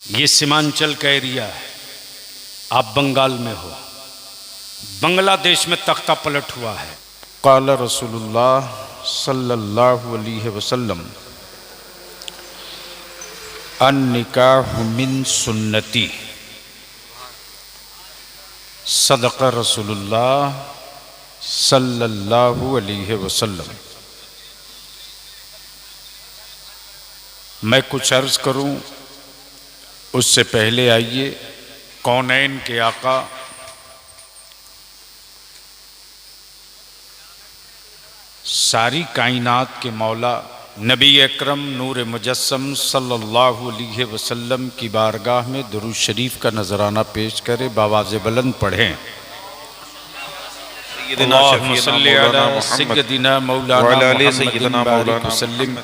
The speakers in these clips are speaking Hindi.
ये सीमांचल का एरिया है। आप बंगाल में हो, बांग्लादेश में तख्ता पलट हुआ है। क़ाल रसूलुल्लाह सल्लल्लाहु अलैहि वसल्लम अन-निकाहु मिन सुन्नती, सदक़ रसूलुल्लाह सल्लल्लाहु अलैहि वसल्लम। मैं कुछ अर्ज करूं उससे पहले आइए कौनैन के आका सारी कायनात के मौला नबी अकरम नूर मुजस्सम सल्लल्लाहु अलैहि वसल्लम की बारगाह में दुरूद शरीफ का नजराना पेश करें, बावाज़े बुलंद पढ़ें। अल्लाहुम्मा सल्ली अला सय्यदिना मौलाना मुहम्मदिन बारिक वसल्लिम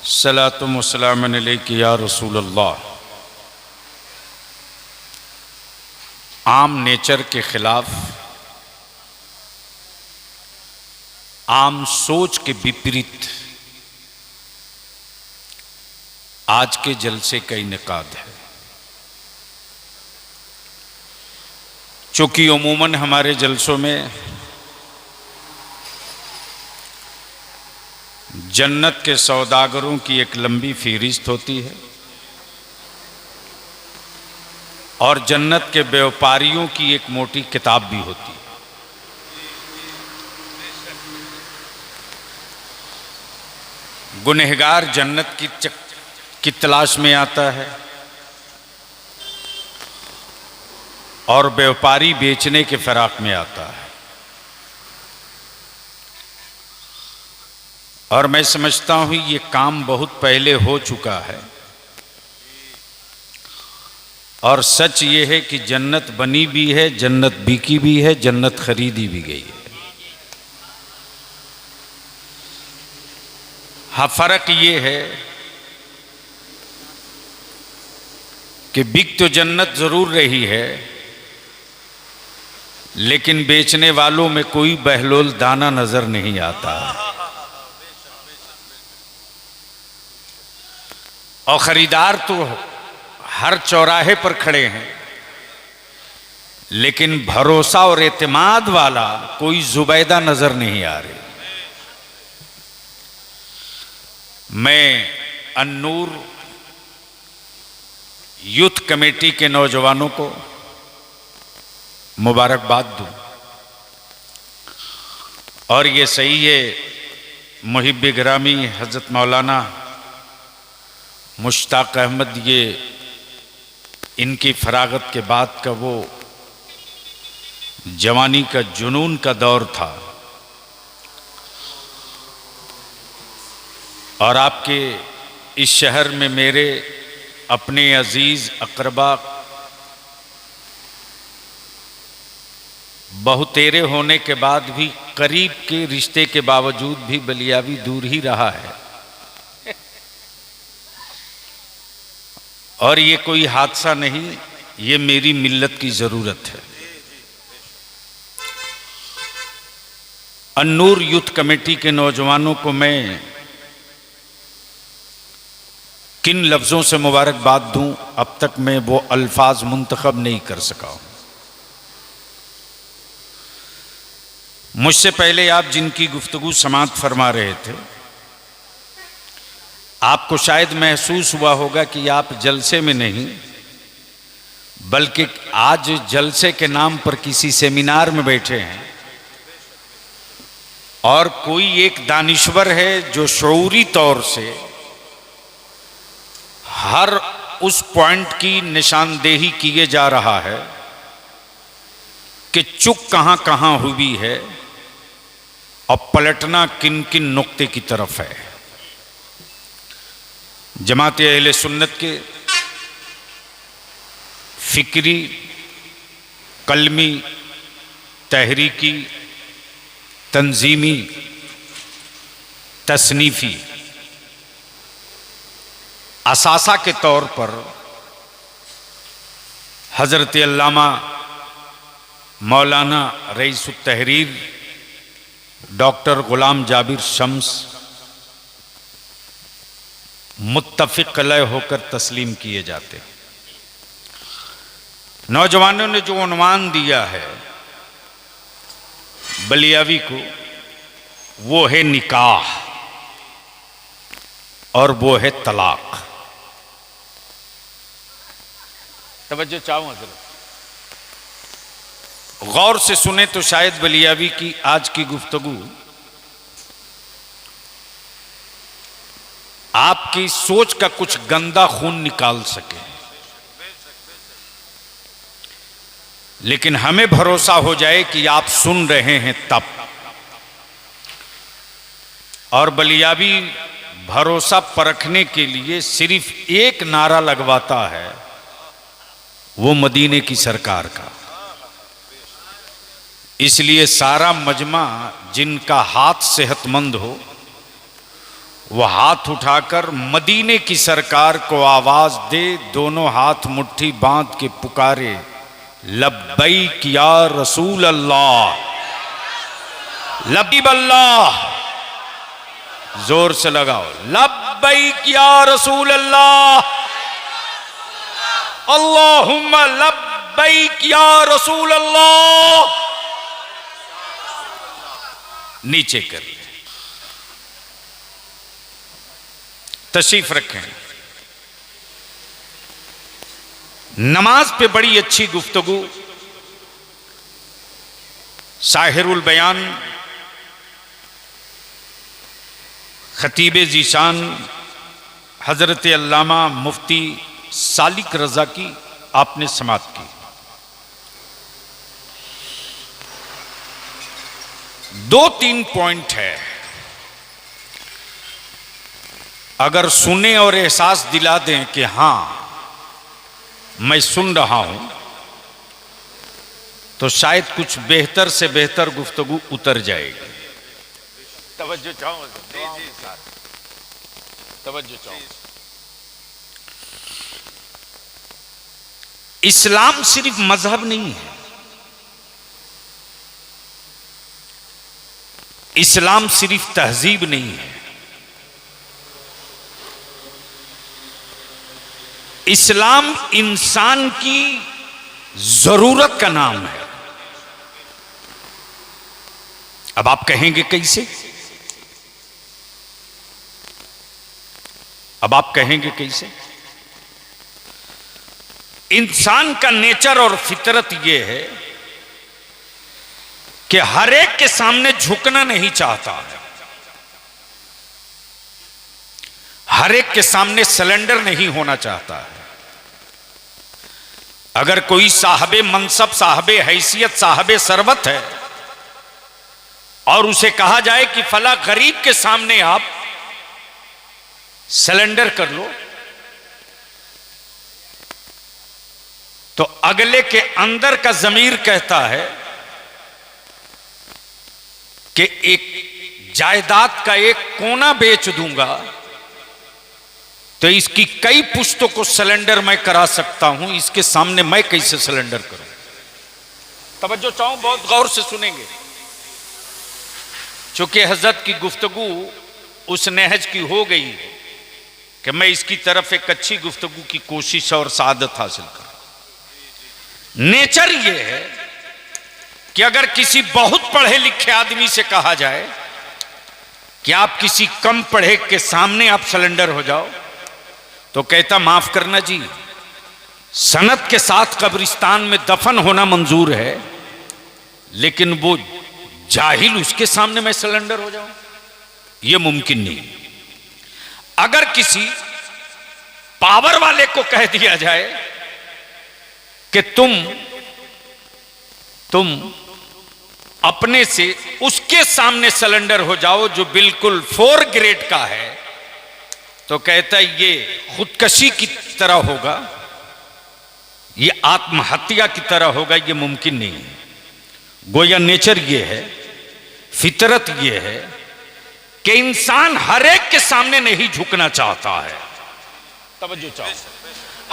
सलातुम व सलामुन अलैका या रसूल अल्लाह। आम नेचर के खिलाफ, आम सोच के विपरीत आज के जलसे का इनेकाद है। चूंकि उमूमन हमारे जलसों में जन्नत के सौदागरों की एक लंबी फहरिस्त होती है और जन्नत के व्यापारियों की एक मोटी किताब भी होती है। गुनहगार जन्नत की तलाश में आता है और व्यापारी बेचने के फिराक में आता है। और मैं समझता हूं ये काम बहुत पहले हो चुका है और सच ये है कि जन्नत बनी भी है, जन्नत बिकी भी है, जन्नत खरीदी भी गई है। हाँ, फर्क ये है कि बिक तो जन्नत जरूर रही है, लेकिन बेचने वालों में कोई बहलोल दाना नजर नहीं आता और खरीदार तो हर चौराहे पर खड़े हैं, लेकिन भरोसा और एतमाद वाला कोई जुबैदा नजर नहीं आ रही। मैं अन्नूर यूथ कमेटी के नौजवानों को मुबारकबाद दूं और ये सही है, मुहिब गिरामी हज़रत मौलाना मुश्ताक अहमद, ये इनकी फरागत के बाद का वो जवानी का जुनून का दौर था और आपके इस शहर में मेरे अपने अजीज अकरबा बहुतेरे होने के बाद भी, करीब के रिश्ते के बावजूद भी बलियावी दूर ही रहा है और ये कोई हादसा नहीं, ये मेरी मिल्लत की जरूरत है। अन्नूर यूथ कमेटी के नौजवानों को मैं किन लफ्जों से मुबारकबाद दूं, अब तक मैं वो अल्फाज मुंतखब नहीं कर सका हूं। मुझसे पहले आप जिनकी गुफ्तगू समाअत फरमा रहे थे, आपको शायद महसूस हुआ होगा कि आप जलसे में नहीं बल्कि आज जलसे के नाम पर किसी सेमिनार में बैठे हैं और कोई एक दानिश्वर है जो शऊरी तौर से हर उस पॉइंट की निशानदेही किए जा रहा है कि चूक कहां कहां हुई है और पलटना किन किन नुक्ते की तरफ है। जमात अहले सुन्नत के फिक्री, कलमी, तहरीकी, तंजीमी, तसनीफी असासा के तौर पर हजरत अल्लामा मौलाना रईसुत तहरीर डॉक्टर गुलाम जाबिर शम्स मुत्तफिक लय होकर तस्लीम किए जाते हैं। नौजवानों ने जो उन्वान दिया है बलियावी को, वो है निकाह और वो है तलाक। तवज्जो चाहूं हजरत, गौर से सुने तो शायद बलियावी की आज की गुफ्तगू आपकी सोच का कुछ गंदा खून निकाल सके, लेकिन हमें भरोसा हो जाए कि आप सुन रहे हैं तब। और बलियावी भरोसा परखने के लिए सिर्फ एक नारा लगवाता है, वो मदीने की सरकार का। इसलिए सारा मजमा जिनका हाथ सेहतमंद हो वो हाथ उठाकर मदीने की सरकार को आवाज दे, दोनों हाथ मुट्ठी बांध के पुकारे, लब्बैक या रसूल अल्लाह, लब्बैक अल्लाह, जोर से लगाओ, लब्बैक या रसूल अल्लाह, अल्लाहुम्मा लब्बैक या रसूल अल्लाह। नीचे कर तशरीफ रखें। नमाज पे बड़ी अच्छी गुफ्तगू साहिरुल बयान खतीब ज़ीशान हजरत अल्लामा मुफ्ती सालिक रजा की आपने समाअत की। दो तीन पॉइंट है, अगर सुने और एहसास दिला दें कि हां मैं सुन रहा हूं, तो शायद कुछ बेहतर से बेहतर गुफ्तगू उतर जाएगी। तवज्जो चाहो, तवज्जो चाहो। इस्लाम सिर्फ मजहब नहीं है, इस्लाम सिर्फ तहजीब नहीं है, इस्लाम इंसान की जरूरत का नाम है। अब आप कहेंगे कैसे? अब आप कहेंगे कैसे? इंसान का नेचर और फितरत यह है कि हर एक के सामने झुकना नहीं चाहता है, हर एक के सामने सरेंडर नहीं होना चाहता है। अगर कोई साहबे मनसब, साहबे हैसियत, साहबे सरवत है और उसे कहा जाए कि फला गरीब के सामने आप सरेंडर कर लो, तो अगले के अंदर का जमीर कहता है कि एक जायदाद का एक कोना बेच दूंगा तो इसकी कई पुश्तों को सिलेंडर मैं करा सकता हूं, इसके सामने मैं कैसे सिलेंडर करूं? तवज्जो चाहूं, बहुत गौर से सुनेंगे, चूंकि हजरत की गुफ्तगू उस नहज की हो गई है कि मैं इसकी तरफ एक अच्छी गुफ्तगू की कोशिश और सादत हासिल करूं। नेचर यह है कि अगर किसी बहुत पढ़े लिखे आदमी से कहा जाए कि आप किसी कम पढ़े के सामने आप सिलेंडर हो जाओ, तो कहता माफ करना जी, सनत के साथ कब्रिस्तान में दफन होना मंजूर है, लेकिन वो जाहिल उसके सामने मैं सिलेंडर हो जाऊं, यह मुमकिन नहीं। अगर किसी पावर वाले को कह दिया जाए कि तुम अपने से उसके सामने सिलेंडर हो जाओ जो बिल्कुल 4 ग्रेड का है, तो कहता है ये खुदकशी की तरह होगा, ये आत्महत्या की तरह होगा, ये मुमकिन नहीं है। गोया नेचर ये है, फितरत ये है कि इंसान हर एक के सामने नहीं झुकना चाहता है। तवज्जो चाहो,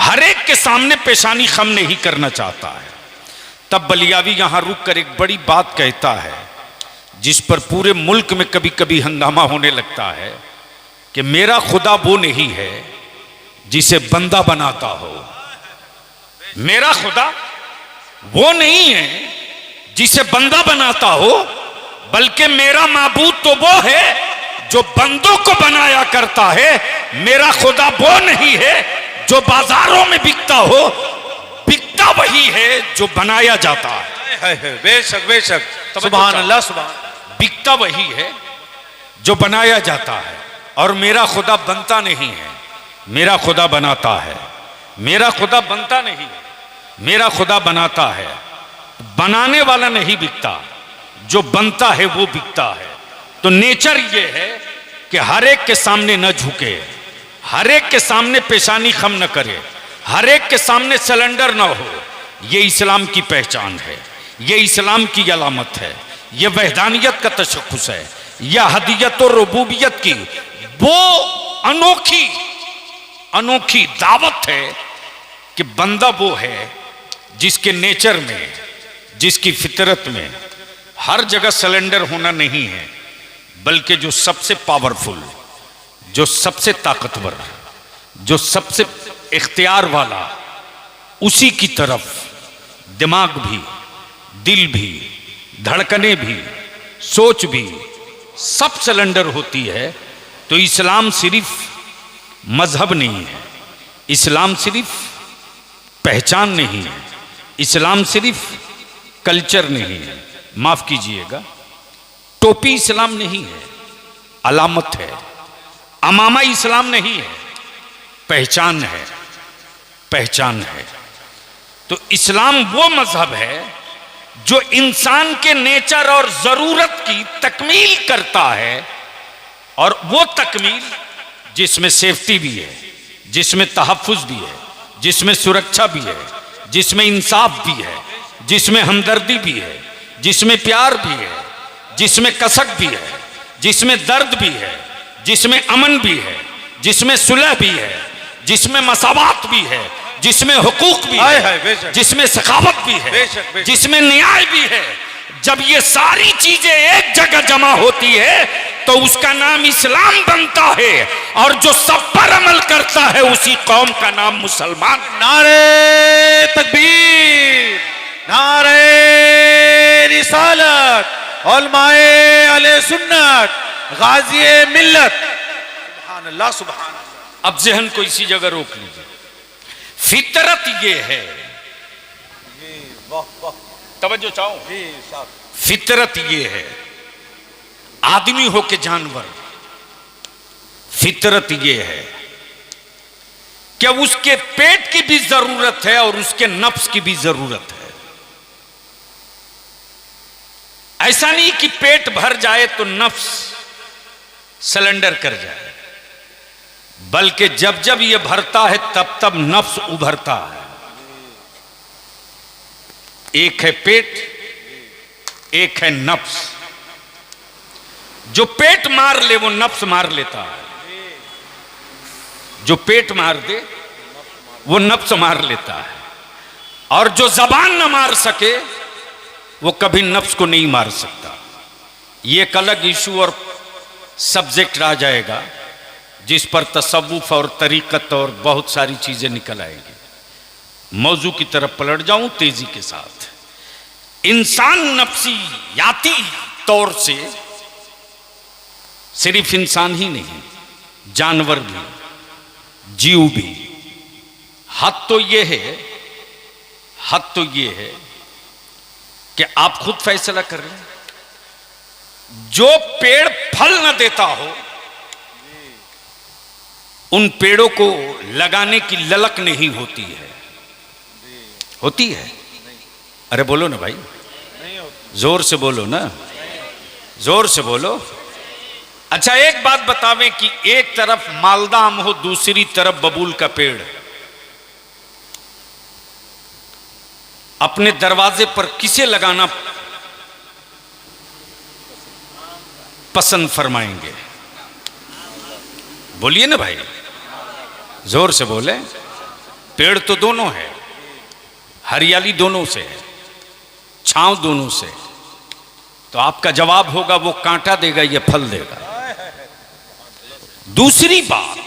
हर एक के सामने पेशानी खम नहीं करना चाहता है। तब बलियावी यहां रुक कर एक बड़ी बात कहता है जिस पर पूरे मुल्क में कभी कभी हंगामा होने लगता है कि मेरा खुदा वो नहीं है जिसे बंदा बनाता हो। मेरा खुदा वो नहीं है जिसे बंदा बनाता हो, बल्कि मेरा माबूद तो वो है जो बंदों को बनाया करता है। मेरा खुदा वो नहीं है जो बाजारों में बिकता हो, बिकता वही है जो बनाया जाता है। बेशक बेशक, सुभान अल्लाह सुभान। बिकता वही है जो बनाया जाता है, और मेरा खुदा बनता नहीं है, मेरा खुदा बनाता है। मेरा खुदा बनता नहीं है, मेरा खुदा बनाता है। बनाने वाला नहीं बिकता, जो बनता है वो बिकता है। तो नेचर ये है कि हर एक के सामने न झुके, हर एक के सामने पेशानी खम न करे, हर एक के सामने सिलेंडर न हो। ये इस्लाम की पहचान है, ये इस्लाम की अलामत है, ये वहदानियत का तशख्खुस है, यह हदियत और रुबूबियत की वो अनोखी अनोखी दावत है कि बंदा वो है जिसके नेचर में, जिसकी फितरत में हर जगह सिलेंडर होना नहीं है, बल्कि जो सबसे पावरफुल, जो सबसे ताकतवर, जो सबसे इख्तियार वाला, उसी की तरफ दिमाग भी, दिल भी, धड़कने भी, सोच भी, सब सिलेंडर होती है। तो इस्लाम सिर्फ मजहब नहीं है, इस्लाम सिर्फ पहचान नहीं है, इस्लाम सिर्फ कल्चर नहीं है, माफ कीजिएगा, टोपी इस्लाम नहीं है, अलामत है। अमामा इस्लाम नहीं है, पहचान है, पहचान है। तो इस्लाम वो मजहब है जो इंसान के नेचर और जरूरत की तकमील करता है, और वो तकमील जिसमें सेफ्टी भी है, जिसमें तहफ़्फ़ुज़ भी है, जिसमें सुरक्षा भी है, जिसमें इंसाफ भी है, जिसमें हमदर्दी भी है, जिसमें प्यार भी है, जिसमें कसक भी है, जिसमें दर्द भी है, जिसमें अमन भी है, जिसमें सुलह भी है, जिसमें मसावात भी है, जिसमें हुकूक भी है, जिसमें सखावत भी है, जिसमें न्याय भी है। जब ये सारी चीजें एक जगह जमा होती है तो उसका नाम इस्लाम बनता है, और जो सब पर अमल करता है उसी कौम का नाम मुसलमान। नारे तकबीर, नारे रिसालत, उलमाए अहले सुन्नत, गाज़िए मिल्लत। सुभान अल्लाह सुभान अल्लाह। अब ज़हन को इसी जगह रोक लीजिए। फितरत ये है, तवज्जो चाहो, फितरत ये है, आदमी हो के जानवर, फितरत ये है कि उसके पेट की भी जरूरत है और उसके नफ्स की भी जरूरत है। ऐसा नहीं कि पेट भर जाए तो नफ्स सिलेंडर कर जाए, बल्कि जब जब ये भरता है तब तब नफ्स उभरता है। एक है पेट, एक है नफ्स। जो पेट मार ले वो नफ्स मार लेता है, जो पेट मार दे वो नफ्स मार लेता है, और जो जबान न मार सके वो कभी नफ्स को नहीं मार सकता। ये एक अलग इशू और सब्जेक्ट आ जाएगा जिस पर तसव्वुफ और तरीकत और बहुत सारी चीजें निकल आएंगी। मौजू की तरफ पलट जाऊं तेजी के साथ। इंसान नफ्सियाती तौर से सिर्फ इंसान ही नहीं, जानवर भी, जीव भी। हद तो ये है, हद तो ये है कि आप खुद फैसला कर लें। जो पेड़ फल न देता हो उन पेड़ों को लगाने की ललक नहीं होती है। होती है? अरे बोलो ना भाई, जोर से बोलो ना, जोर से बोलो। अच्छा एक बात बतावें कि एक तरफ मालदा आम हो, दूसरी तरफ बबूल का पेड़, अपने दरवाजे पर किसे लगाना पसंद फरमाएंगे? बोलिए ना भाई, जोर से बोले। पेड़ तो दोनों है, हरियाली दोनों से है, छांव दोनों से। तो आपका जवाब होगा वो कांटा देगा, ये फल देगा। दूसरी बात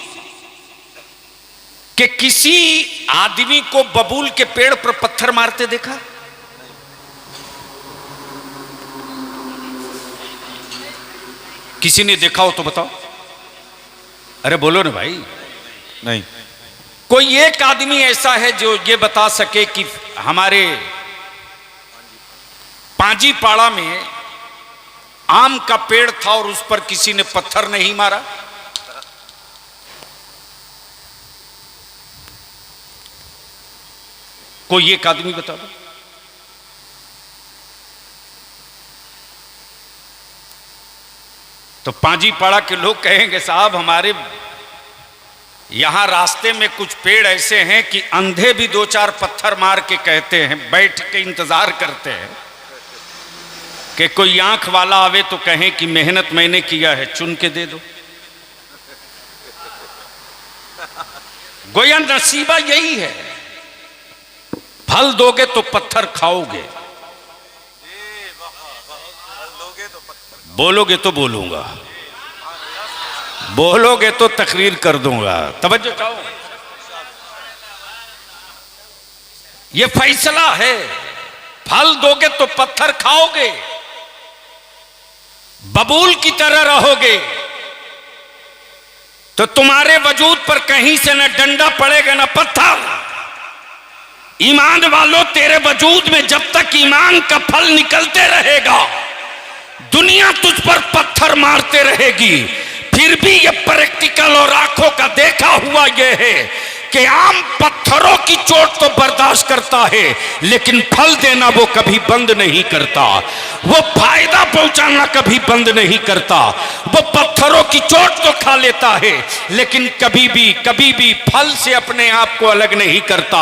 कि किसी आदमी को बबूल के पेड़ पर पत्थर मारते देखा? किसी ने देखा हो तो बताओ। अरे बोलो ना भाई। नहीं। कोई एक आदमी ऐसा है जो ये बता सके कि हमारे पांजीपाड़ा में आम का पेड़ था और उस पर किसी ने पत्थर नहीं मारा? कोई एक आदमी बता दो। तो पांजीपाड़ा के लोग कहेंगे साहब हमारे यहां रास्ते में कुछ पेड़ ऐसे हैं कि अंधे भी दो चार पत्थर मार के कहते हैं, बैठ के इंतजार करते हैं कि कोई आंख वाला आवे तो कहें कि मेहनत मैंने किया है, चुन के दे दो। गोया नसीबा यही है, फल दोगे तो पत्थर खाओगे, बोलोगे तो बोलूंगा, बोलोगे तो तकरीर कर दूंगा। तवज्जो चाहो, ये फैसला है। फल दोगे तो पत्थर खाओगे, बबूल की तरह रहोगे तो तुम्हारे वजूद पर कहीं से न डंडा पड़ेगा न पत्थर। ईमान वालों, तेरे वजूद में जब तक ईमान का फल निकलते रहेगा दुनिया तुझ पर पत्थर मारते रहेगी। फिर भी ये प्रैक्टिकल और आंखों का देखा हुआ ये है कि आम पत्थरों की चोट तो बर्दाश्त करता है लेकिन फल देना वो कभी बंद नहीं करता, वो फायदा पहुंचाना कभी बंद नहीं करता। वो पत्थरों की चोट तो खा लेता है लेकिन कभी भी फल से अपने आप को अलग नहीं करता।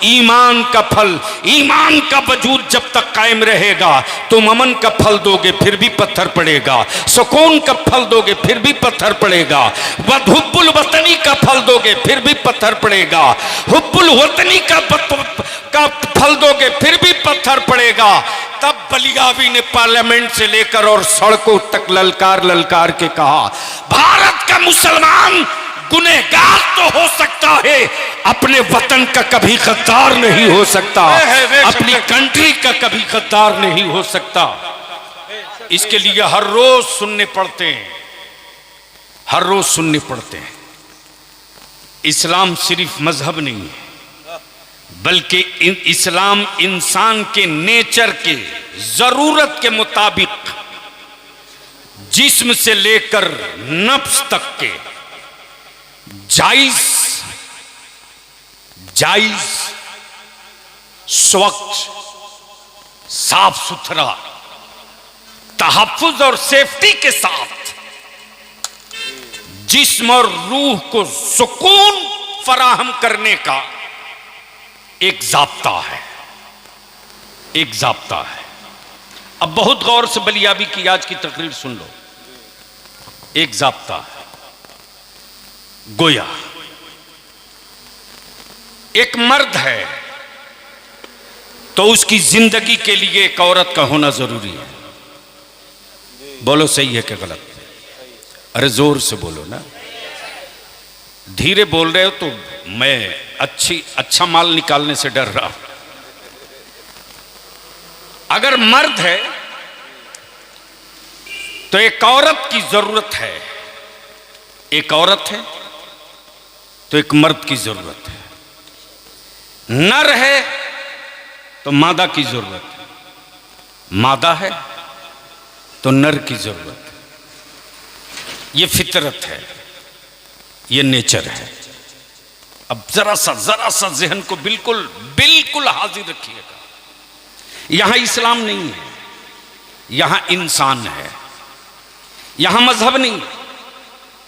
ईमान का फल, ईमान का वजूद जब तक कायम रहेगा तुम अमन का फल दोगे फिर भी पत्थर पड़ेगा, सुकून का फल दोगे फिर भी पत्थर पड़ेगा, हुब्बुल वतनी का फल दोगे फिर भी पत्थर पड़ेगा, हुब्बुल वतनी का फल दोगे फिर भी पत्थर पड़ेगा। तब बलियावी ने पार्लियामेंट से लेकर और सड़कों तक ललकार के कहा, भारत का मुसलमान गुनहगार तो हो सकता है, अपने वतन का कभी गद्दार नहीं हो सकता, अपनी कंट्री का कभी गद्दार नहीं हो सकता। इसके लिए हर रोज सुनने पड़ते हैं, हर रोज सुनने पड़ते हैं। इस्लाम सिर्फ मजहब नहीं है बल्कि इस्लाम इंसान के नेचर के जरूरत के मुताबिक जिस्म से लेकर नफ्स तक के जायज स्वच्छ साफ सुथरा तहफ्फुज और सेफ्टी के साथ जिस्म और रूह को सुकून फराहम करने का एक जाब्ता है, एक जाब्ता है। अब बहुत गौर से बलियाबी की आज की तकरीर सुन लो। एक जाब्ता है, गोया एक मर्द है तो उसकी जिंदगी के लिए एक औरत का होना जरूरी है। बोलो सही है कि गलत? अरे जोर से बोलो ना, धीरे बोल रहे हो तो मैं अच्छा माल निकालने से डर रहा हूं। अगर मर्द है तो एक औरत की जरूरत है, एक औरत है तो एक मर्द की जरूरत है, नर है तो मादा की जरूरत है, मादा है तो नर की जरूरत है। ये फितरत है, ये नेचर है। अब जरा सा जहन को बिल्कुल हाजिर रखिएगा। यहां इस्लाम नहीं है, यहां इंसान है, यहां मजहब नहीं है,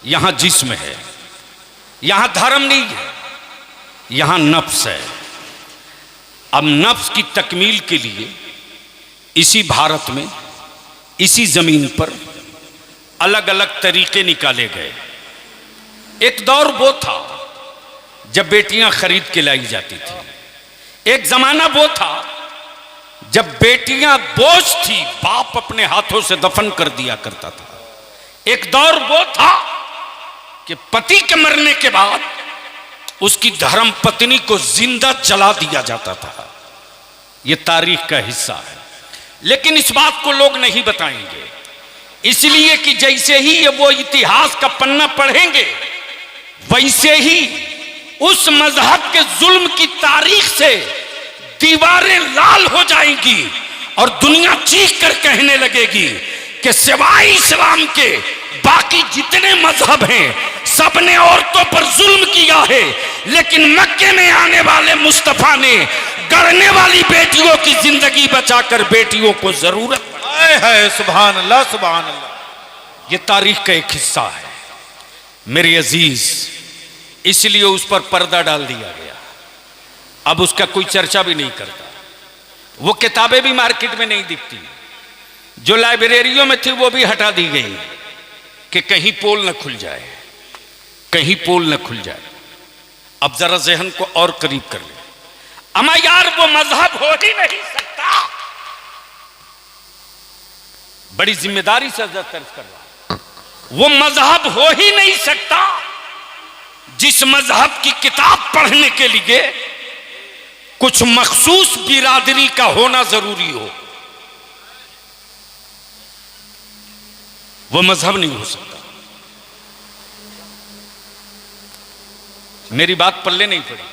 यहां जिस्म है, यहां धर्म नहीं है, यहां नफ्स है। अब नफ्स की तकमील के लिए इसी भारत में, इसी जमीन पर अलग अलग तरीके निकाले गए। एक दौर वो था जब बेटियां खरीद के लाई जाती थी, एक जमाना वो था जब बेटियां बोझ थी, बाप अपने हाथों से दफन कर दिया करता था। एक दौर वो था कि पति के मरने के बाद उसकी धर्म पत्नी को जिंदा जला दिया जाता था। यह तारीख का हिस्सा है, लेकिन इस बात को लोग नहीं बताएंगे, इसलिए कि जैसे ही ये वो इतिहास का पन्ना पढ़ेंगे वैसे ही उस मजहब के जुल्म की तारीख से दीवारें लाल हो जाएंगी और दुनिया चीख कर कहने लगेगी कि सिवाय इस्लाम के बाकी जितने मजहब हैं सबने औरतों पर जुल्म किया है, लेकिन मक्के में आने वाले मुस्तफा ने गढ़ने वाली बेटियों की जिंदगी बचाकर बेटियों को जरूरत है। सुभान अल्लाह, सुभान अल्लाह। ये तारीख का एक हिस्सा है मेरे अजीज, इसलिए उस पर पर्दा डाल दिया गया। अब उसका कोई चर्चा भी नहीं करता, वो किताबें भी मार्केट में नहीं दिखती, जो लाइब्रेरियों में थी वो भी हटा दी गई कि कहीं पोल न खुल जाए, कहीं पोल न खुल जाए। अब जरा जहन को और करीब कर ले, अमा यार वो मजहब हो ही नहीं सकता। बड़ी जिम्मेदारी से तर्ज कर रहा, वो मजहब हो ही नहीं सकता जिस मजहब की किताब पढ़ने के लिए कुछ मखसूस बिरादरी का होना जरूरी हो। वो मजहब नहीं हो सकता। मेरी बात पल्ले नहीं पड़ी,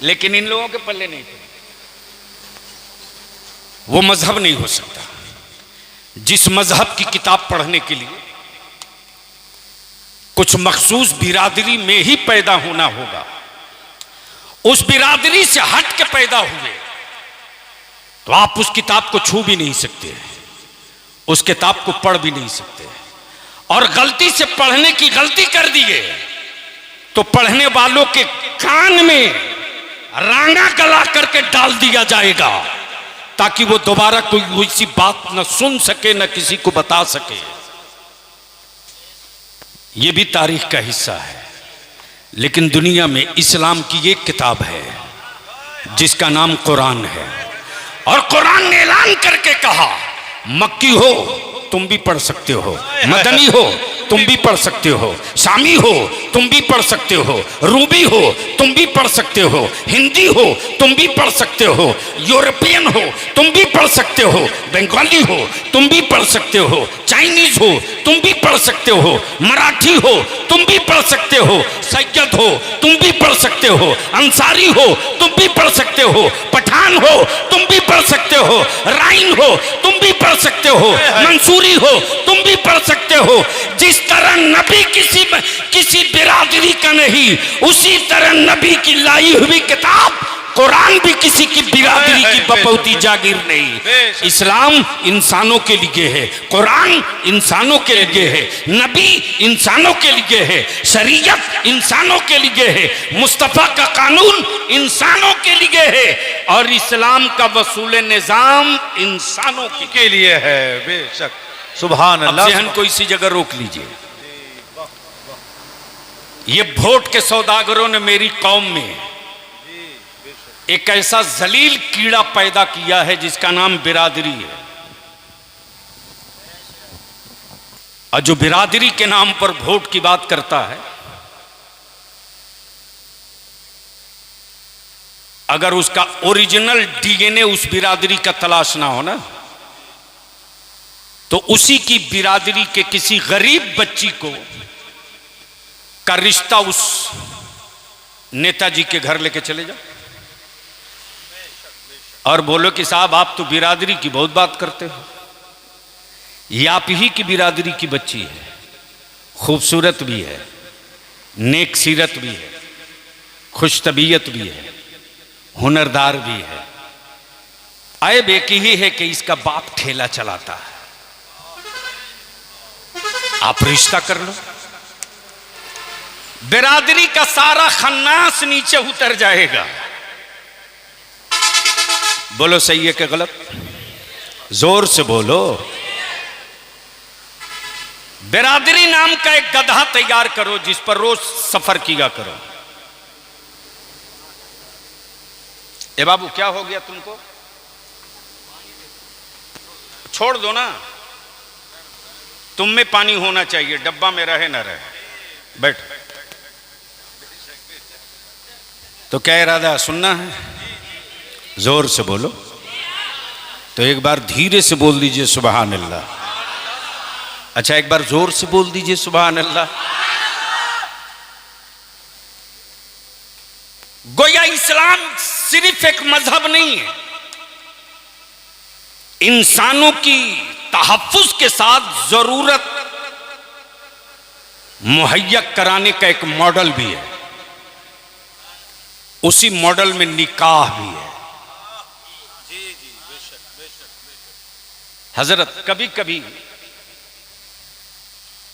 लेकिन इन लोगों के पल्ले नहीं पड़ी। वो मजहब नहीं हो सकता जिस मजहब की किताब पढ़ने के लिए कुछ मखसूस बिरादरी में ही पैदा होना होगा। उस बिरादरी से हट के पैदा हुए तो आप उस किताब को छू भी नहीं सकते, उस किताब को पढ़ भी नहीं सकते। और गलती से पढ़ने की गलती कर दिए तो पढ़ने वालों के कान में रांगा गला करके डाल दिया जाएगा ताकि वो दोबारा कोई वैसी बात न सुन सके, न किसी को बता सके। ये भी तारीख का हिस्सा है। लेकिन दुनिया में इस्लाम की एक किताब है जिसका नाम कुरान है, और कुरान ने ऐलान करके कहा, मक्की हो तुम भी पढ़ सकते हो, मदनी हो तुम भी पढ़ सकते हो, शामी हो तुम भी पढ़ सकते हो, रूबी हो तुम भी पढ़ सकते हो, हिंदी हो तुम भी पढ़ सकते हो, यूरोपियन हो तुम भी पढ़ सकते हो, बंगाली हो तुम भी पढ़ सकते हो, चाइनीज हो तुम भी पढ़ सकते हो, मराठी हो तुम भी पढ़ सकते हो, सैयद हो तुम भी पढ़ सकते हो, अंसारी हो तुम भी पढ़ सकते हो, पठान हो तुम भी पढ़ सकते हो, राइन हो तुम भी पढ़ सकते हो, मंसूरी हो तुम भी पढ़ सकते हो। जिस तरह नबी किसी बिरादरी का नहीं, उसी तरह नबी की लाई हुई किताब कुरान भी किसी की बिरादरी की बपौती जागीर नहीं। इस्लाम इंसानों के लिए है, कुरान इंसानों के लिए है, नबी इंसानों के लिए है, शरीयत इंसानों के लिए है, मुस्तफा का कानून इंसानों के लिए है, और इस्लाम का वसूल निजाम इंसानों के लिए है। बेशक, सुभान अल्लाह। जहन को इसी जगह रोक लीजिए। ये वोट के सौदागरों ने मेरी कौम में एक ऐसा जलील कीड़ा पैदा किया है जिसका नाम बिरादरी है, और जो बिरादरी के नाम पर वोट की बात करता है, अगर उसका ओरिजिनल डीएनए उस बिरादरी का तलाश ना हो ना, तो उसी की बिरादरी के किसी गरीब बच्ची को का रिश्ता उस नेताजी के घर लेके चले जाओ और बोलो कि साहब आप तो बिरादरी की बहुत बात करते हो, ये आप ही की बिरादरी की बच्ची है, खूबसूरत भी है, नेक सीरत भी है, खुश तबीयत भी है, हुनरदार भी है, ऐब एक ही है कि इसका बाप ठेला चलाता है। आप रिश्ता कर लो, बिरादरी का सारा खन्नास नीचे उतर जाएगा। बोलो सही है कि गलत? जोर से बोलो। बिरादरी नाम का एक गधा तैयार करो जिस पर रोज सफर किया करो। ए बाबू क्या हो गया तुमको? छोड़ दो ना, तुम में पानी होना चाहिए, डब्बा में रहे ना रहे। बैठ। तो क्या इरादा है, सुनना है? जोर से बोलो। तो एक बार धीरे से बोल दीजिए सुभान अल्लाह। अच्छा, एक बार जोर से बोल दीजिए सुभान अल्लाह। गोया इस्लाम सिर्फ एक मजहब नहीं है, इंसानों की तहफ्फुज के साथ जरूरत मुहैया कराने का एक मॉडल भी है। उसी मॉडल में निकाह भी है। हजरत कभी कभी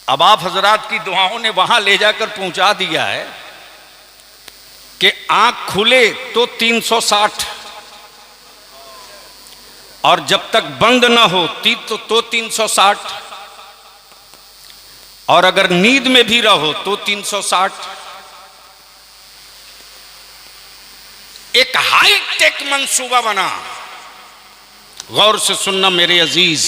अब आप हजरात की दुआओं ने वहां ले जाकर पहुंचा दिया है कि आंख खुले तो 360 और जब तक बंद ना हो तो 360 और अगर नींद में भी रहो तो 360। एक हाई टेक मंसूबा बना। गौर से सुनना मेरे अजीज,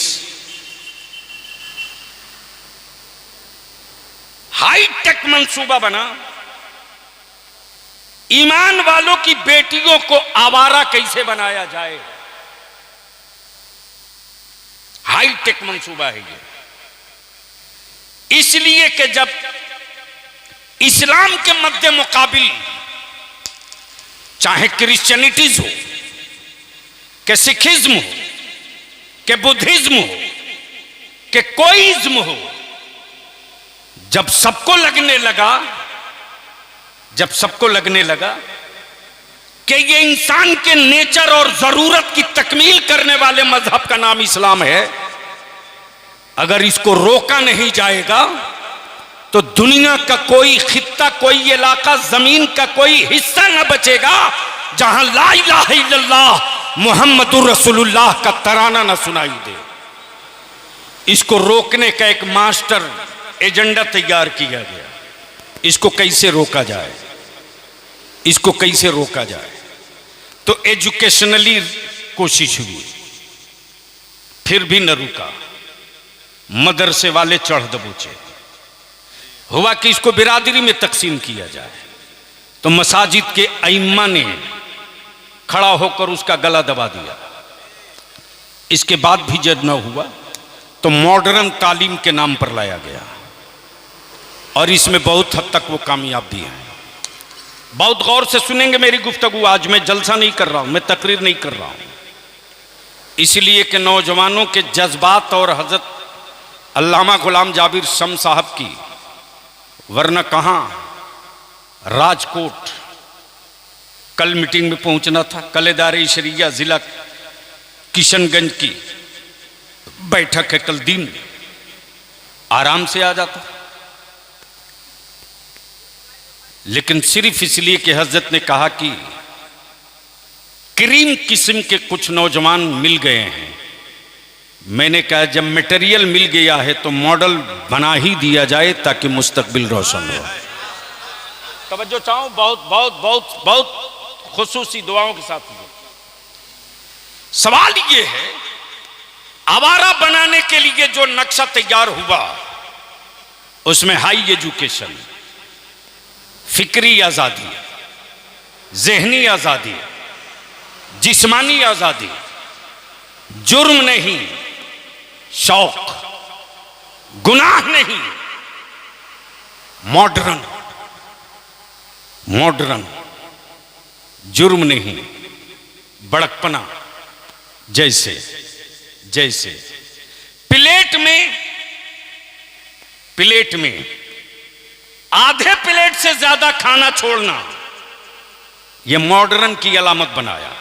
हाई टेक मंसूबा बना। ईमान वालों की बेटियों को आवारा कैसे बनाया जाए, हाई टेक मंसूबा है ये। इसलिए कि जब इस्लाम के मध्य मुकाबिल चाहे क्रिश्चियनिटीज हो, कि सिखिज्म हो, कि बुद्धिज्म हो, कि कोईज्म हो, जब सबको लगने लगा कि ये इंसान के नेचर और जरूरत की तकमील करने वाले मजहब का नाम इस्लाम है, अगर इसको रोका नहीं जाएगा तो दुनिया का कोई खित्ता, कोई इलाका, जमीन का कोई हिस्सा न बचेगा जहां ला इलाहा इल्लल्लाह मुहम्मदुर रसूलुल्लाह का तराना न सुनाई दे। इसको रोकने का एक मास्टर एजेंडा तैयार किया गया। इसको कैसे रोका जाए, इसको कैसे रोका जाए? तो एजुकेशनली कोशिश हुई, फिर भी न रुका। मदरसे वाले चढ़ दबोचे। हुआ कि इसको बिरादरी में तकसीम किया जाए, तो मसाजिद के अइम्मा ने खड़ा होकर उसका गला दबा दिया। इसके बाद भी जब न हुआ तो मॉडर्न तालीम के नाम पर लाया गया और इसमें बहुत हद तक वो कामयाब भी है। बहुत गौर से सुनेंगे मेरी गुफ्तगू। आज मैं जलसा नहीं कर रहा हूं, मैं तकरीर नहीं कर रहा हूं, इसलिए कि नौजवानों के जज्बात और हजरत अल्लामा गुलाम जाबिर शम साहब की, वरना कहां राजकोट कल मीटिंग में पहुंचना था। कलेदारे शरिया जिला किशनगंज की बैठक है, कल दिन आराम से आ जाता, लेकिन सिर्फ इसलिए कि हजरत ने कहा कि क्रीम किस्म के कुछ नौजवान मिल गए हैं। मैंने कहा जब मटेरियल मिल गया है तो मॉडल बना ही दिया जाए ताकि मुस्तकबिल रोशन हो। तवज्जो चाहूं, बहुत बहुत बहुत बहुत खुसूसी दुआओं के साथ। सवाल ये है, आवारा बनाने के लिए जो नक्शा तैयार हुआ उसमें हाई एजुकेशन, फिक्री आजादी, जहनी आजादी, जिस्मानी आजादी, जुर्म नहीं, शौक, गुनाह नहीं, मॉडर्न, जुर्म नहीं, बड़कपना। जैसे प्लेट में आधे प्लेट से ज्यादा खाना छोड़ना, यह मॉडर्न की अलामत बनाया,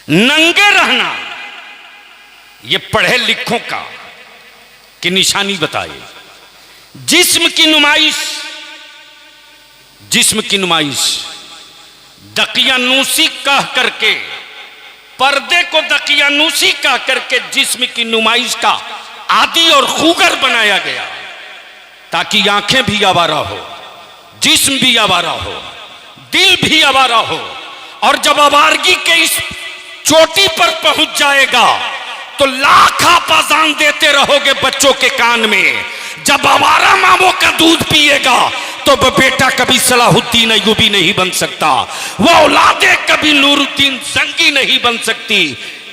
नंगे रहना यह पढ़े लिखों की निशानी बताए। जिस्म की नुमाइश दकियानूसी कह करके, पर्दे को दकियानूसी कह करके जिस्म की नुमाइश का आदि और खूगर बनाया गया, ताकि आंखें भी आवारा हो, जिस्म भी आवारा हो, दिल भी आवारा हो। और जब आवारगी के इस चोटी पर पहुंच जाएगा तो लाख आप अजान देते रहोगे बच्चों के कान में। जब आवारा मामों का दूध पिएगा तो वह बेटा कभी सलाहुद्दीन अय्यूबी नहीं बन सकता, वह औलादे कभी नूरुद्दीन जंगी नहीं बन सकती।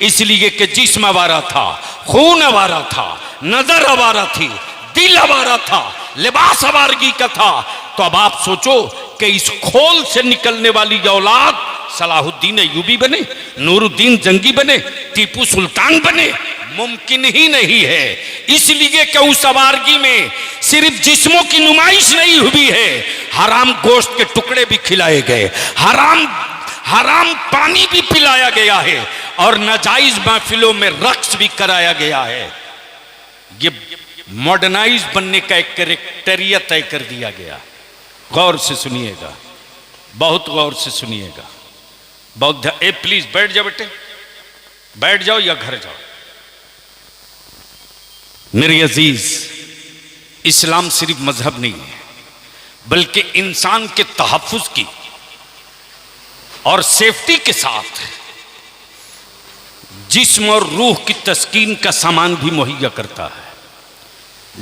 इसलिए कि जिस्म आवारा था, खून आवारा था, नजर आवारा थी, दिल आवारा था, लिबास आवारगी का था। तो अब आप सोचो कि इस खोल से निकलने वाली औलाद सलाहुद्दीन अय्यूबी बने, नूरुद्दीन जंगी बने, टीपू सुल्तान बने, मुमकिन ही नहीं है। इसलिए कि उस आवारगी में सिर्फ जिस्मों की नुमाइश नहीं हुई है, हराम गोश्त के टुकड़े भी खिलाए गए, हराम पानी भी पिलाया गया है और नाजायज महफिलों में रक्स भी कराया गया है। ये मॉडर्नाइज बनने का एक क्राइटेरिया तय कर दिया गया। गौर से सुनिएगा, बहुत गौर से सुनिएगा, बहुत। प्लीज बैठ जाओ बेटे, बैठ जाओ या घर जाओ। मेरे अजीज, इस्लाम सिर्फ मजहब नहीं है बल्कि इंसान के तहफ्फुज की और सेफ्टी के साथ जिस्म और रूह की तस्कीन का सामान भी मुहैया करता है।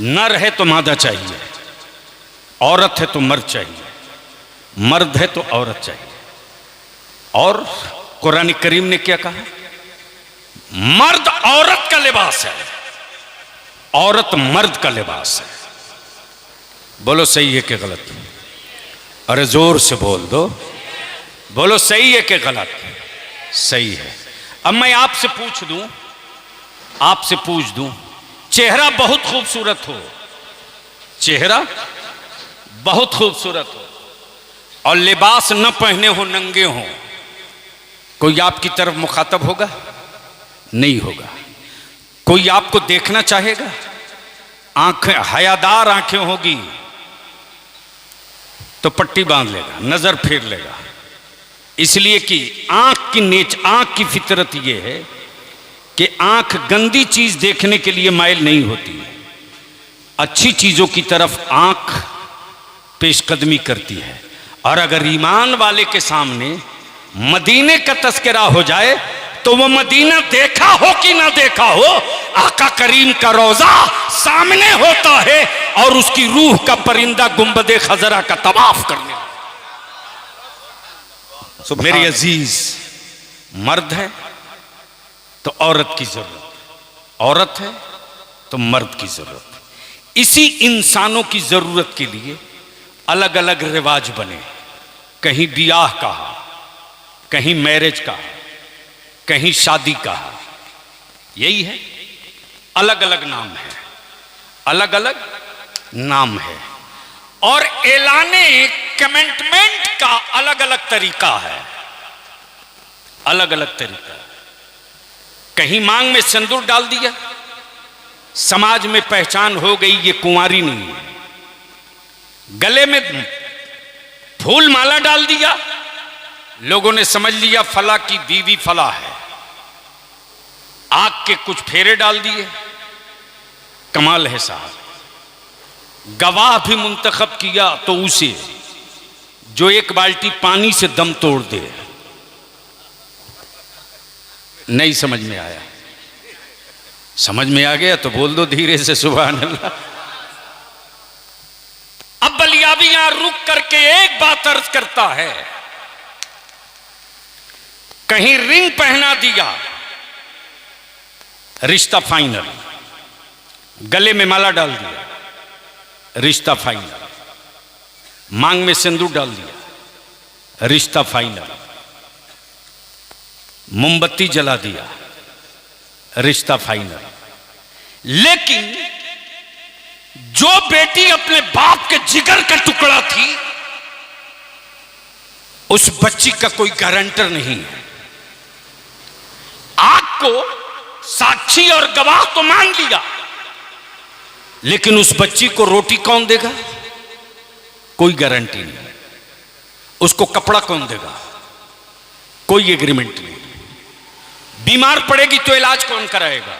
नर है तो मादा चाहिए, औरत है तो मर्द चाहिए, मर्द है तो औरत चाहिए। और कुरान करीम ने क्या कहा? मर्द औरत का लिबास है, औरत मर्द का लिबास है। बोलो सही है कि गलत? अरे जोर से बोल दो, बोलो सही है कि गलत? सही है। अब मैं आपसे पूछ दूं, चेहरा बहुत खूबसूरत हो, चेहरा बहुत खूबसूरत हो और लिबास न पहने हो, नंगे हो, कोई आपकी तरफ मुखातब होगा? नहीं होगा। कोई आपको देखना चाहेगा? आंखें, हयादार आंखें होगी तो पट्टी बांध लेगा, नजर फेर लेगा। इसलिए कि आंख की फितरत यह है कि आंख गंदी चीज देखने के लिए माइल नहीं होती है, अच्छी चीजों की तरफ आंख पेशकदमी करती है। और अगर ईमान वाले के सामने मदीने का तस्करा हो जाए तो वह मदीना देखा हो कि ना देखा हो, आका करीम का रोजा सामने होता है और उसकी रूह का परिंदा गुंबदे खजरा का तवाफ करने। मेरी अजीज, मर्द है तो औरत की जरूरत, औरत है तो मर्द की जरूरत। इसी इंसानों की जरूरत के लिए अलग अलग रिवाज बने। कहीं बियाह कहा, कहीं मैरिज कहा, कहीं शादी कहा, यही है। अलग अलग नाम है, अलग अलग नाम है। और ऐलाने कमेंटमेंट का अलग अलग तरीका है, अलग अलग तरीका। कहीं मांग में सिंदूर डाल दिया, समाज में पहचान हो गई ये कुंवारी नहीं है। गले में फूल माला डाल दिया, लोगों ने समझ लिया फला की बीवी फला है। आग के कुछ फेरे डाल दिए, कमाल है साहब। गवाह भी मुंतखब किया तो उसे जो एक बाल्टी पानी से दम तोड़ दे। नहीं समझ में आया? समझ में आ गया तो बोल दो धीरे से सुभान अल्लाह। अब बलियाबी यहां रुक करके एक बात अर्ज करता है, कहीं रिंग पहना दिया, रिश्ता फाइनल। गले में माला डाल दिया, रिश्ता फाइनल। मांग में सिंदूर डाल दिया, रिश्ता फाइनल। मोमबत्ती जला दिया, रिश्ता फाइनल। लेकिन जो बेटी अपने बाप के जिगर का टुकड़ा थी, उस बच्ची का कोई गारंटर नहीं है। आग को साक्षी और गवाह तो मान लिया, लेकिन उस बच्ची को रोटी कौन देगा? कोई गारंटी नहीं। उसको कपड़ा कौन देगा? कोई एग्रीमेंट नहीं। बीमार पड़ेगी तो इलाज कौन कराएगा?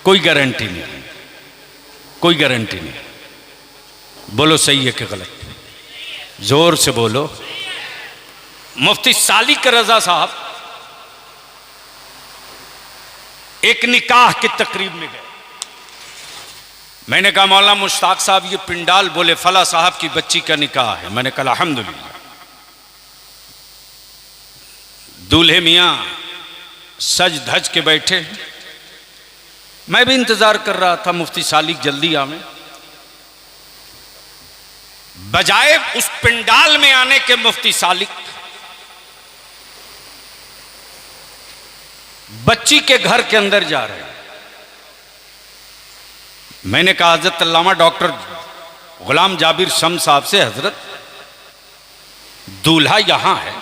कोई गारंटी नहीं, कोई गारंटी नहीं। बोलो सही है कि गलत? जोर से बोलो। मुफ्ती सालिक रजा साहब एक निकाह की तकरीब में गए। मैंने कहा मौलाना मुश्ताक साहब ये पिंडाल, बोले फला साहब की बच्ची का निकाह है। मैंने कहा अल्हम्दुलिल्लाह। दूल्हे मियां सज धज के बैठे, मैं भी इंतजार कर रहा था मुफ्ती सालिक जल्दी आवे। बजाय उस पिंडाल में आने के मुफ्ती सालिक बच्ची के घर के अंदर जा रहे हैं। मैंने कहा हजरत अल्लामा डॉक्टर गुलाम जाबिर शम्स साहब से, हजरत दूल्हा यहां है,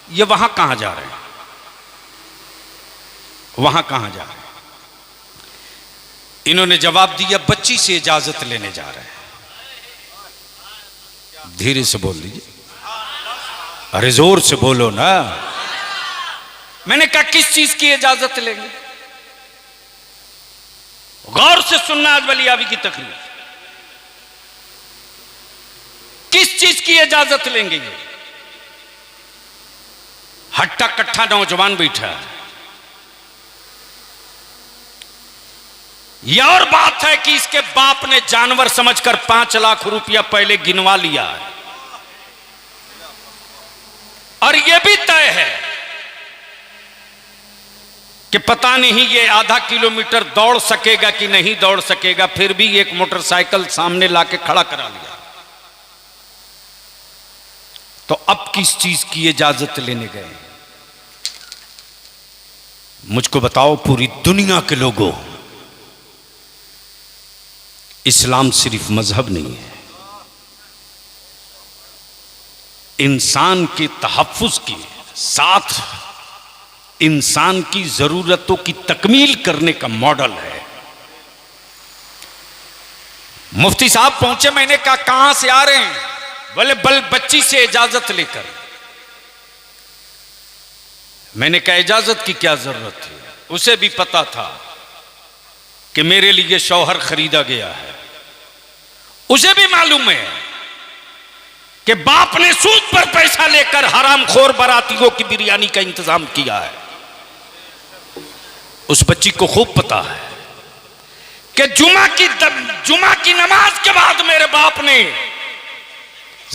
ये वहां कहां जा रहे हैं, वहां कहां जा रहे हैं? इन्होंने जवाब दिया बच्ची से इजाजत लेने जा रहे हैं। धीरे से बोल दीजिए, अरे जोर से बोलो ना। मैंने कहा किस चीज की इजाजत लेंगे? गौर से सुनना आज वलियावी की तकरीर, किस चीज की इजाजत लेंगे? ये हट्टा कट्ठा नौजवान बैठा है। यह और बात है कि इसके बाप ने जानवर समझकर 5 लाख रुपया पहले गिनवा लिया है, और यह भी तय है कि पता नहीं ये आधा किलोमीटर दौड़ सकेगा कि नहीं दौड़ सकेगा, फिर भी एक मोटरसाइकिल सामने लाके खड़ा करा लिया। तो अब किस चीज की इजाजत लेने गए? मुझको बताओ पूरी दुनिया के लोगों, इस्लाम सिर्फ मजहब नहीं है, इंसान के तहफ्फुज के साथ इंसान की जरूरतों की तकमील करने का मॉडल है। मुफ्ती साहब पहुंचे, मैंने कहा कहां से आ रहे हैं? बोले बच्ची से इजाजत लेकर। मैंने कहा इजाजत की क्या जरूरत है? उसे भी पता था कि मेरे लिए शौहर खरीदा गया है, उसे भी मालूम है कि बाप ने सूद पर पैसा लेकर हरामखोर बारातियों की बिरयानी का इंतजाम किया है। उस बच्ची को खूब पता है कि जुमा की नमाज के बाद मेरे बाप ने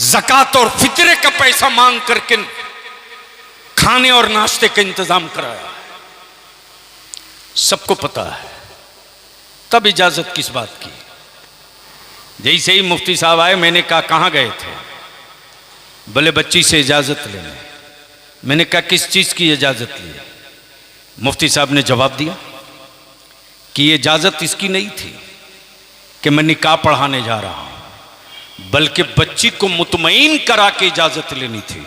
ज़कात और फितरे का पैसा मांग करके खाने और नाश्ते का इंतजाम कराया। सबको पता है, तब इजाजत किस बात की? जैसे ही मुफ्ती साहब आए, मैंने कहा कहां गए थे? बोले बच्ची से इजाजत लेने। मैंने कहा किस चीज की इजाजत ली? मुफ्ती साहब ने जवाब दिया कि ये इजाजत इसकी नहीं थी कि मैं निकाह पढ़ाने जा रहा हूं, बल्कि बच्ची को मुतमईन करा के इजाजत लेनी थी।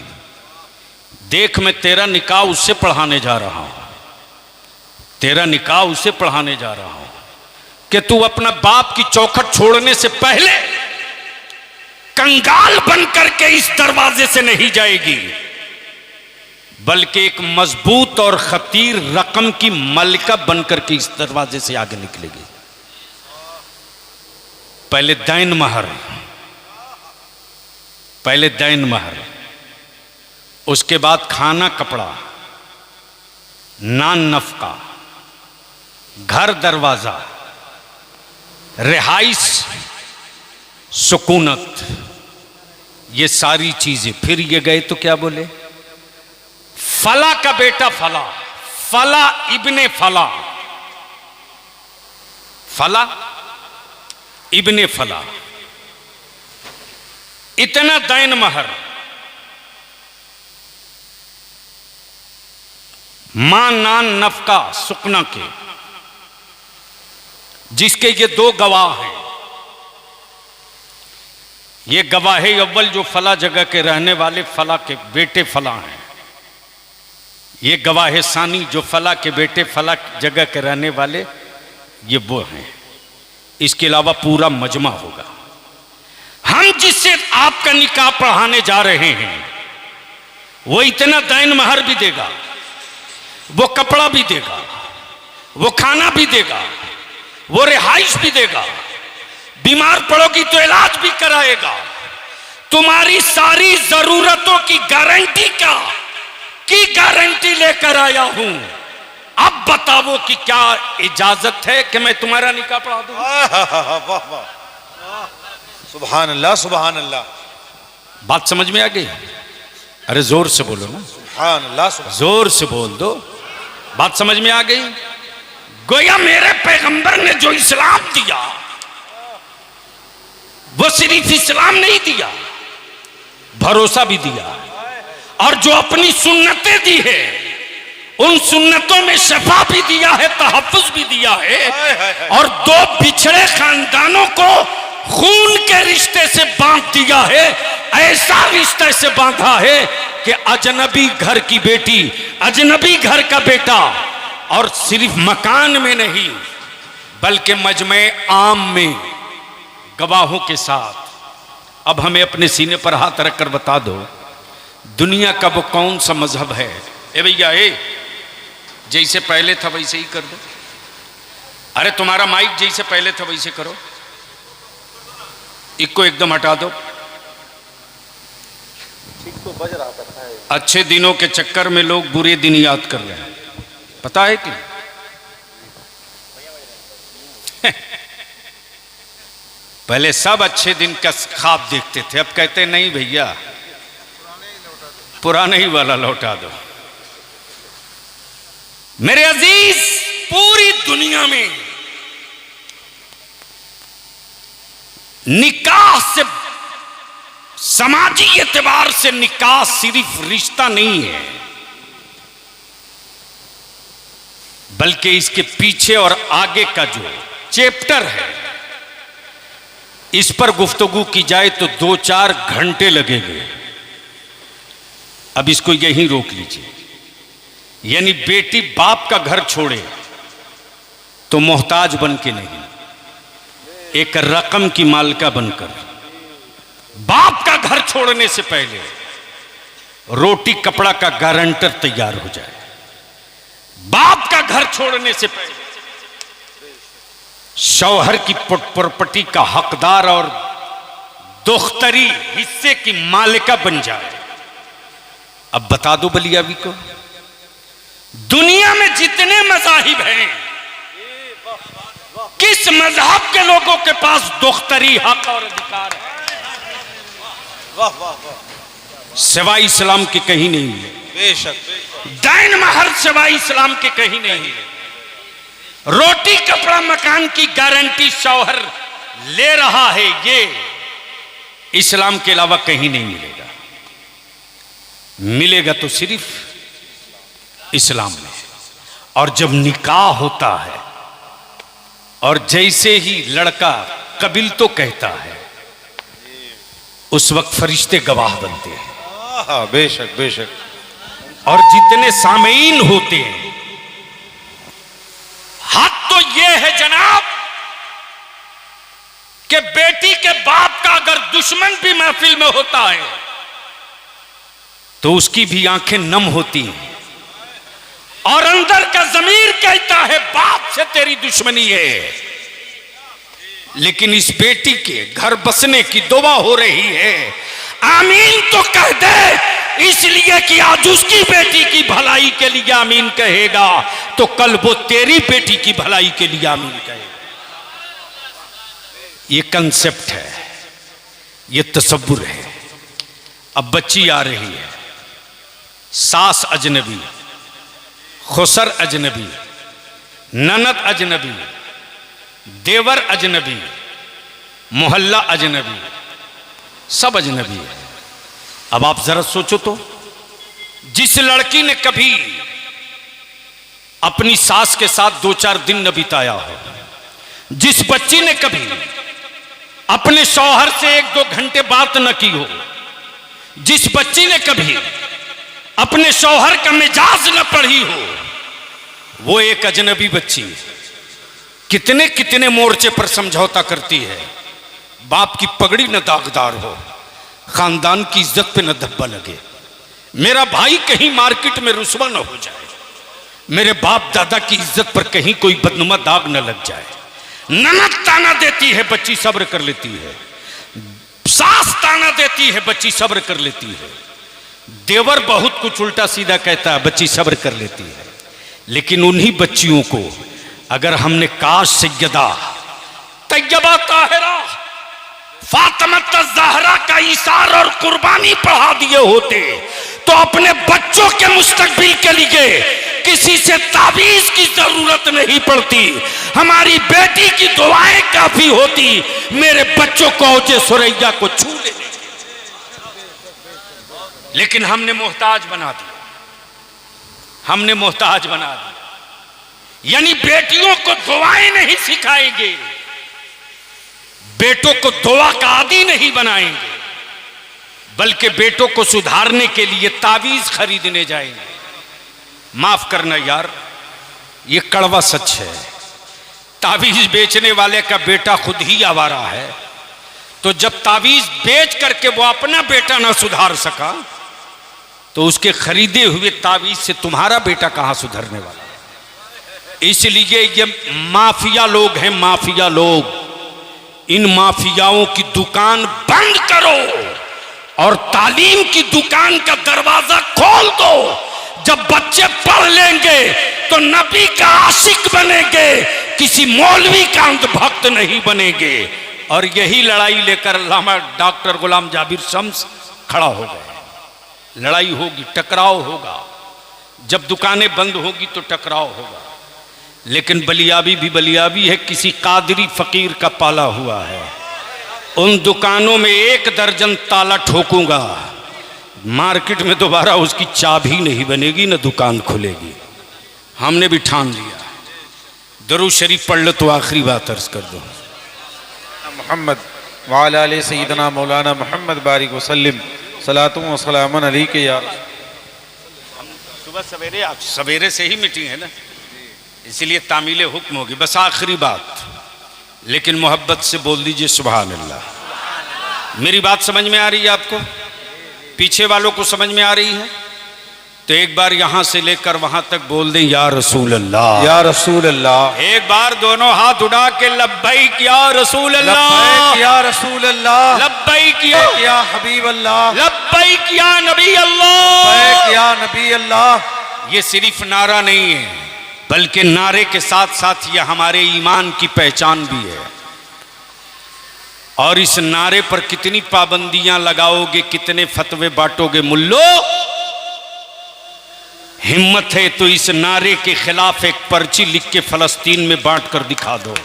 देख मैं तेरा निकाह उससे पढ़ाने जा रहा हूं, तेरा निकाह उससे पढ़ाने जा रहा हूं कि तू अपना बाप की चौखट छोड़ने से पहले कंगाल बन करके इस दरवाजे से नहीं जाएगी, बल्कि एक मजबूत और खतीर रकम की मलिका बनकर के इस दरवाजे से आगे निकलेगी। पहले दैन महर, पहले दैन महर, उसके बाद खाना कपड़ा, नान नफका, घर दरवाजा, रिहाइश, सुकूनत, ये सारी चीजें। फिर ये गए तो क्या बोले? फला का बेटा फला, फला इब्ने फला, फला इब्ने फला, इतना दैन महर, मां नान नफका सुकना के, जिसके ये 2 गवाह हैं। ये गवाह अव्वल जो फला जगह के रहने वाले फला के बेटे फला हैं, ये गवाह सानी जो फला के बेटे फला जगह के रहने वाले ये वो हैं। इसके अलावा पूरा मजमा होगा। हम जिससे आपका निकाह पढ़ाने जा रहे हैं वो इतना दैन महर भी देगा, वो कपड़ा भी देगा, वो खाना भी देगा, वो रिहाइश भी देगा, बीमार पड़ोगी तो इलाज भी कराएगा, तुम्हारी सारी जरूरतों की गारंटी लेकर आया हूं। अब बताओ कि क्या इजाजत है कि मैं तुम्हारा निकाह पढ़ा दूं? वाह वाह, सुभान अल्लाह सुभान अल्लाह। बात समझ में आ गई? अरे जोर से बोलो ना, सुभान अल्लाह जोर से बोल दो। बात समझ में आ गई? गोया मेरे पैगंबर ने जो इस्लाम दिया वो सिर्फ इस्लाम नहीं दिया, भरोसा भी दिया, और जो अपनी सुन्नतें दी है उन सुन्नतों में शफा भी दिया है, तहफ्फुज भी दिया है, और दो बिछड़े खानदानों को खून के रिश्ते से बांध दिया है। ऐसा रिश्ते से बांधा है कि अजनबी घर की बेटी, अजनबी घर का बेटा, और सिर्फ मकान में नहीं बल्कि मजमे आम में गवाहों के साथ। अब हमें अपने सीने पर हाथ रखकर बता दो, दुनिया का वो कौन सा मजहब है? ए भैया, जैसे पहले था वैसे ही कर दो। अरे तुम्हारा माइक जैसे पहले था वैसे करो, इसको एकदम हटा दो। तो बज रहा था। अच्छे दिनों के चक्कर में लोग बुरे दिन याद कर रहे हैं, पता है कि पहले सब अच्छे दिन का ख्वाब देखते थे, अब कहते नहीं भैया पुराने ही वाला लौटा दो। मेरे अजीज, पूरी दुनिया में निकाह से, समाजी एतबार से निकाह सिर्फ रिश्ता नहीं है, बल्कि इसके पीछे और आगे का जो चैप्टर है, इस पर गुफ्तगू की जाए तो 2-4 घंटे लगेंगे। अब इसको यहीं रोक लीजिए। यानी बेटी बाप का घर छोड़े तो मोहताज बन के नहीं, एक रकम की मालिका बनकर। बाप का घर छोड़ने से पहले रोटी कपड़ा का गारंटर तैयार हो जाए। बाप का घर छोड़ने से पहले शौहर की प्रॉपर्टी का हकदार और दोख्तरी हिस्से की मालिका बन जाए। अब बता दो बलियावी को, दुनिया में जितने मज़ाहिब हैं, किस मजहब के लोगों के पास दोख्तरी हक और अधिकार है? वाह वाह वाह, सिवाय इस्लाम के कहीं नहीं है। बेशक दैन महर सिवाय इस्लाम के कहीं नहीं है। रोटी कपड़ा मकान की गारंटी शौहर ले रहा है, ये इस्लाम के अलावा कहीं नहीं मिलेगा। मिलेगा तो सिर्फ इस्लाम में। और जब निकाह होता है और जैसे ही लड़का कबिल तो कहता है, उस वक्त फरिश्ते गवाह बनते हैं। बेशक बेशक। और जितने सामीन होते हैं, हद तो यह है जनाब कि बेटी के बाप का अगर दुश्मन भी महफिल में होता है तो उसकी भी आंखें नम होती हैं और अंदर का ज़मीर कहता है बाप से तेरी दुश्मनी है। लेकिन इस बेटी के घर बसने की दुआ हो रही है, आमीन तो कह दे, इसलिए कि आज उसकी बेटी की भलाई के लिए आमीन कहेगा तो कल वो तेरी बेटी की भलाई के लिए आमीन कहेगा। ये कंसेप्ट है, ये तसव्वुर है। अब बच्ची आ रही है, सास अजनबी, खुसर अजनबी, ननद अजनबी, देवर अजनबी, मोहल्ला अजनबी, सब अजनबी है। अब आप जरा सोचो तो, जिस लड़की ने कभी अपनी सास के साथ 2-4 दिन न बिताया हो, जिस बच्ची ने कभी अपने शौहर से 1-2 घंटे बात न की हो, जिस बच्ची ने कभी अपने शौहर का मिजाज न पढ़ी हो, वो एक अजनबी बच्ची कितने कितने मोर्चे पर समझौता करती है। बाप की पगड़ी न दागदार हो, खानदान की इज्जत पे न धब्बा लगे, मेरा भाई कहीं मार्केट में रुस्वा न हो जाए, मेरे बाप दादा की इज्जत पर कहीं कोई बदनुमा दाग न लग जाए। ननद ताना देती है, बच्ची सब्र कर लेती है। सास ताना देती है, बच्ची सब्र कर लेती है। देवर बहुत कुछ उल्टा सीधा कहता है, बच्ची सब्र कर लेती है। लेकिन उन्हीं बच्चियों को अगर हमने काश सैयदा तैयबा ताहिरा फातिमा ज़हरा का इशार और कुर्बानी पढ़ा दिए होते तो अपने बच्चों के मुस्तकबिल के लिए किसी से ताबीज की जरूरत नहीं पड़ती, हमारी बेटी की दुआएं काफी होती मेरे बच्चों को औजे सुरैया को छू लेने। लेकिन हमने मोहताज बना दिया, हमने मोहताज बना दिया। यानी बेटियों को दुआएं नहीं सिखाएंगे, बेटों को दुआ का आदी नहीं बनाएंगे, बल्कि बेटों को सुधारने के लिए तावीज खरीदने जाएंगे। माफ करना यार, ये कड़वा सच है। तावीज बेचने वाले का बेटा खुद ही आवारा है, तो जब तावीज बेच करके वो अपना बेटा ना सुधार सका तो उसके खरीदे हुए तावीज से तुम्हारा बेटा कहां सुधरने वाला है। इसलिए ये माफिया लोग हैं, माफिया लोग। इन माफियाओं की दुकान बंद करो और तालीम की दुकान का दरवाजा खोल दो। जब बच्चे पढ़ लेंगे तो नबी का आशिक बनेंगे, किसी मौलवी का अंधभक्त नहीं बनेंगे। और यही लड़ाई लेकर अल्लामा डॉक्टर गुलाम जाबिर शम्स खड़ा हो गए। लड़ाई होगी, टकराव होगा, जब दुकानें बंद होगी तो टकराव होगा। लेकिन बलियाबी भी बलियाबी है, किसी कादरी फकीर का पाला हुआ है। उन दुकानों में 1 दर्जन ताला ठोकूंगा, मार्केट में दोबारा उसकी चाबी नहीं बनेगी, न दुकान खुलेगी। हमने भी ठान लिया। दरूद शरीफ पढ़ लो तो आखिरी बात अर्ज कर दो। मोहम्मद वाला आले सैयदना मौलाना मोहम्मद बारिक वसल्लम सलातुम व सलामन अलैहि या। सुबह सवेरे, आप सवेरे से ही मीटिंग है ना, इसलिए तामील हुक्म होगी। बस आखिरी बात, लेकिन मोहब्बत से बोल दीजिए सुभान अल्लाह। मेरी बात समझ में आ रही है आपको? पीछे वालों को समझ में आ रही है? तो एक बार यहां से लेकर वहां तक बोल दें या रसूल अल्लाह, या रसूल अल्लाह। एक बार दोनों हाथ उठा के लब्बैक या रसूल अल्लाह, लब्बैक या रसूल अल्लाह, लब्बैक या हबीब अल्लाह, लब्बैक या नबी अल्लाह, लब्बैक या नबी अल्लाह। ये सिर्फ नारा नहीं है, बल्कि नारे के साथ साथ यह हमारे ईमान की पहचान भी है। और इस नारे पर कितनी पाबंदियां लगाओगे, कितने फतवे बांटोगे मुल्लो? हिम्मत है तो इस नारे के खिलाफ एक पर्ची लिख के फलस्तीन में बांट कर दिखा दो।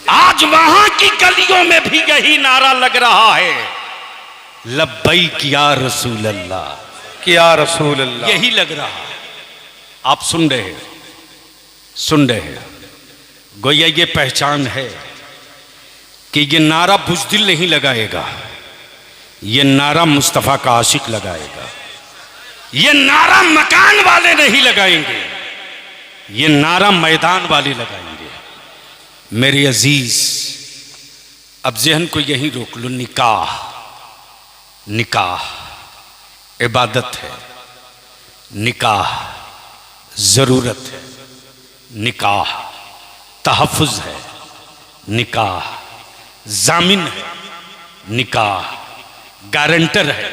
आज वहां की गलियों में भी यही नारा लग रहा है, लब्बैक या रसूल अल्लाह, या रसूल अल्लाह। यही लग रहा है। आप सुन रहे हैं, सुन रहे हैं। गोया ये पहचान है कि ये नारा बुज़दिल नहीं लगाएगा, ये नारा मुस्तफ़ा का आशिक लगाएगा। ये नारा मकान वाले नहीं लगाएंगे, ये नारा मैदान वाले लगाएंगे। मेरे अजीज, अब जहन को यहीं रोक लो। निकाह, निकाह इबादत है, निकाह जरूरत है, निकाह तहफ़्फ़ुज़ है, निकाह जामिन है, निकाह गारंटर है,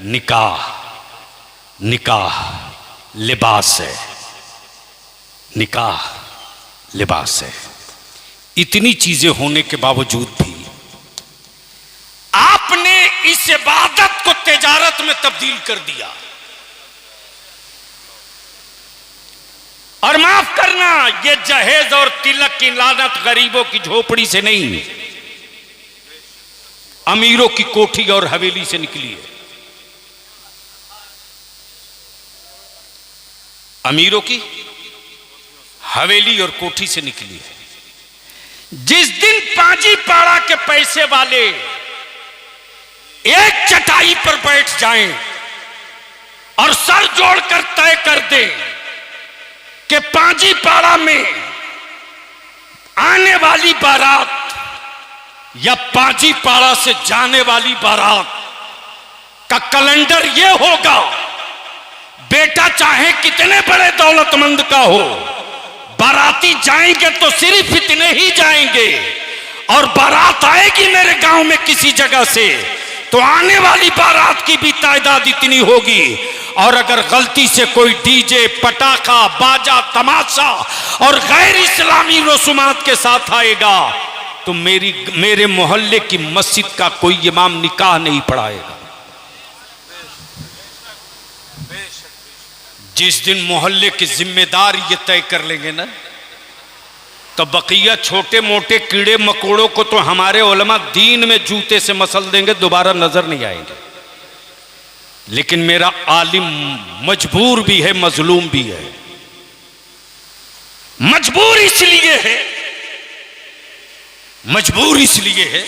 निकाह निकाह लिबास है, निकाह लिबास है। इतनी चीजें होने के बावजूद भी आपने इस इबादत को तिजारत में तब्दील कर दिया। और माफ करना, ये जहेज और तिलक की लानत गरीबों की झोपड़ी से नहीं, अमीरों की कोठी और हवेली से निकली है। अमीरों की हवेली और कोठी से निकली है। जिस दिन पांजी पाड़ा के पैसे वाले एक चटाई पर बैठ जाएं और सर जोड़कर तय कर दें कि पांजी पाड़ा में आने वाली बारात या पांजी पाड़ा से जाने वाली बारात का कैलेंडर यह होगा, बेटा चाहे कितने बड़े दौलतमंद का हो, बाराती जाएंगे तो सिर्फ इतने ही जाएंगे। और बारात आएगी मेरे गांव में किसी जगह से तो आने वाली बारात की भी तादाद इतनी होगी। और अगर गलती से कोई डीजे, पटाखा, बाजा, तमाशा और गैर इस्लामी रसूमात के साथ आएगा तो मेरे मोहल्ले की मस्जिद का कोई इमाम निकाह नहीं पढ़ाएगा। जिस दिन मोहल्ले के जिम्मेदार ये तय कर लेंगे ना, तो बकिया छोटे मोटे कीड़े मकोड़ों को तो हमारे उलमा दीन में जूते से मसल देंगे, दोबारा नजर नहीं आएंगे। लेकिन मेरा आलिम मजबूर भी है, मजलूम भी है। मजबूर इसलिए है, मजबूर इसलिए है